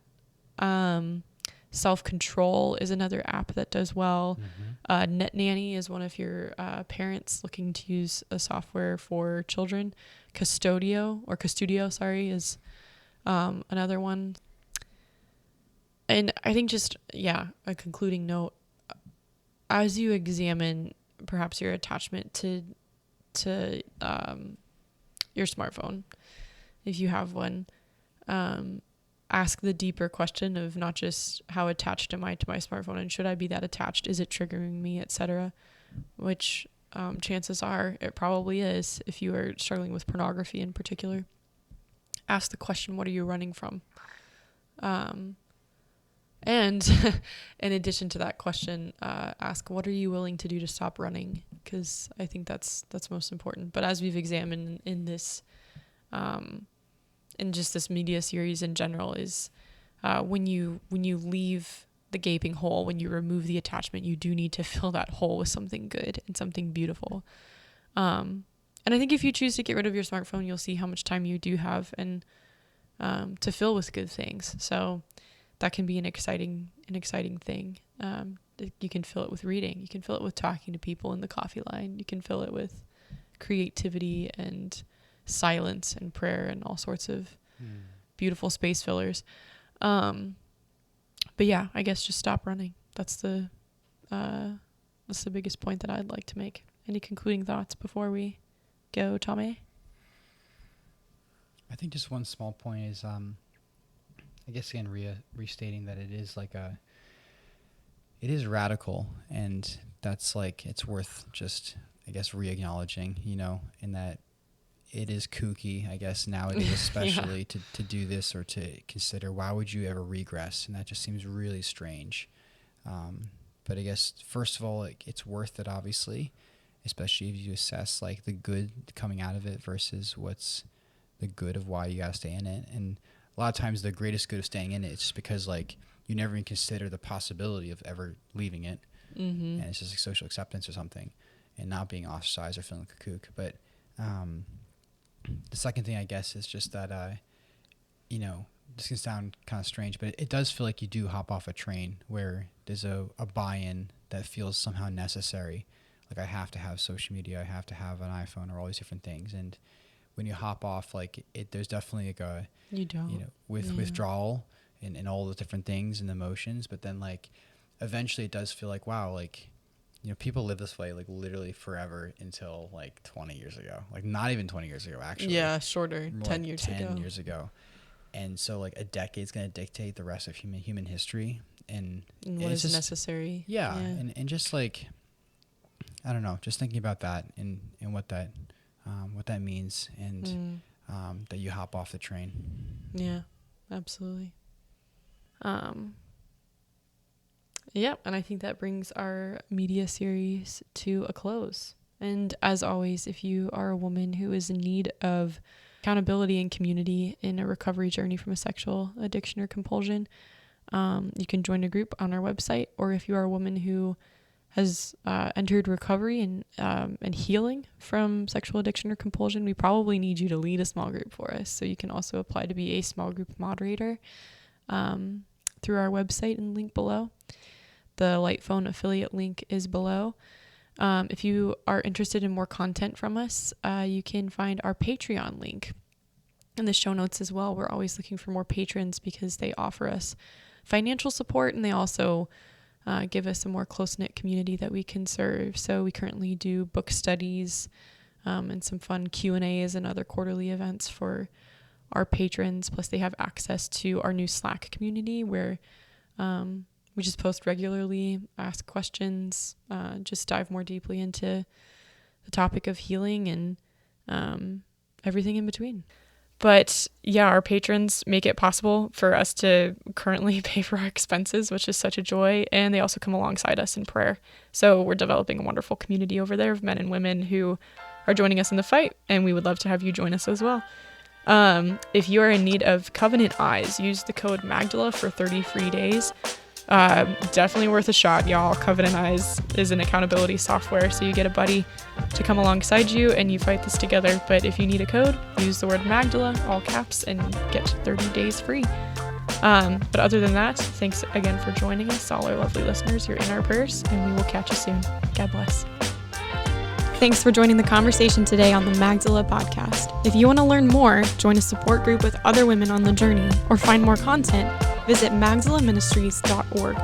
Self-Control is another app that does well. Net Nanny is one of your parents looking to use a software for children. Custodio is another one. And I think just, a concluding note, as you examine perhaps your attachment to your smartphone, if you have one, ask the deeper question of not just how attached am I to my smartphone and should I be that attached? Is it triggering me, etc.? Which chances are it probably is if you are struggling with pornography in particular. Ask the question, what are you running from? And in addition to that question, ask, what are you willing to do to stop running? Because I think that's most important. But as we've examined in this, in just this media series in general, is when you leave the gaping hole, when you remove the attachment, you do need to fill that hole with something good and something beautiful. And I think if you choose to get rid of your smartphone, you'll see how much time you do have and to fill with good things. So that can be an exciting thing. You can fill it with reading. You can fill it with talking to people in the coffee line. You can fill it with creativity and silence and prayer and all sorts of beautiful space fillers. But yeah, I guess just stop running. That's the biggest point that I'd like to make. Any concluding thoughts before we go, Tommy? I think just one small point is, I guess again, restating that it is it is radical, and that's it's worth just, I guess, re-acknowledging, in that it is kooky, I guess, nowadays, especially to do this or to consider, why would you ever regress? And that just seems really strange. But I guess, first of all, it's worth it, obviously, especially if you assess the good coming out of it versus what's the good of why you gotta stay in it. And a lot of times the greatest good of staying in it is just because you never even consider the possibility of ever leaving it. And it's just social acceptance or something, and not being ostracized or feeling like a kook. But the second thing, I guess, is just that this can sound kind of strange, but it does feel like you do hop off a train where there's a buy-in that feels somehow necessary. I have to have social media, I have to have an iPhone, or all these different things. And when you hop off, there's definitely withdrawal and all the different things and emotions. But then eventually it does feel wow, people live this way literally forever until 20 years ago, not even 20 years ago, actually. Yeah, shorter, 10 years ago. 10 years ago. And so a decade's going to dictate the rest of human history. And what is necessary. Yeah. And just I don't know, just thinking about that and what that means, and that you hop off the train. Yeah, absolutely. Yep, and I think that brings our media series to a close. And as always, if you are a woman who is in need of accountability and community in a recovery journey from a sexual addiction or compulsion, you can join a group on our website. Or if you are a woman who has entered recovery and healing from sexual addiction or compulsion, we probably need you to lead a small group for us. So you can also apply to be a small group moderator through our website and link below. The Light Phone affiliate link is below. If you are interested in more content from us, you can find our Patreon link in the show notes as well. We're always looking for more patrons because they offer us financial support, and they also give us a more close-knit community that we can serve. So we currently do book studies and some fun Q&As and other quarterly events for our patrons. Plus they have access to our new Slack community where we just post regularly, ask questions, just dive more deeply into the topic of healing and everything in between. But yeah, our patrons make it possible for us to currently pay for our expenses, which is such a joy. And they also come alongside us in prayer. So we're developing a wonderful community over there of men and women who are joining us in the fight. And we would love to have you join us as well. If you are in need of Covenant Eyes, use the code Magdala for 30 free days. Definitely worth a shot, y'all. Covenant Eyes is an accountability software, so you get a buddy to come alongside you and you fight this together. But if you need a code, use the word Magdala, all caps, and get 30 days free. But other than that, thanks again for joining us, all our lovely listeners. You're in our prayers, and we will catch you soon. God bless. Thanks for joining the conversation today on the Magdala podcast. If you want to learn more, join a support group with other women on the journey, or find more content, visit magdalaministries.org.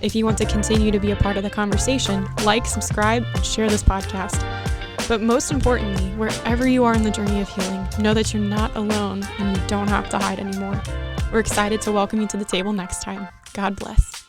If you want to continue to be a part of the conversation, like, subscribe, and share this podcast. But most importantly, wherever you are in the journey of healing, know that you're not alone and you don't have to hide anymore. We're excited to welcome you to the table next time. God bless.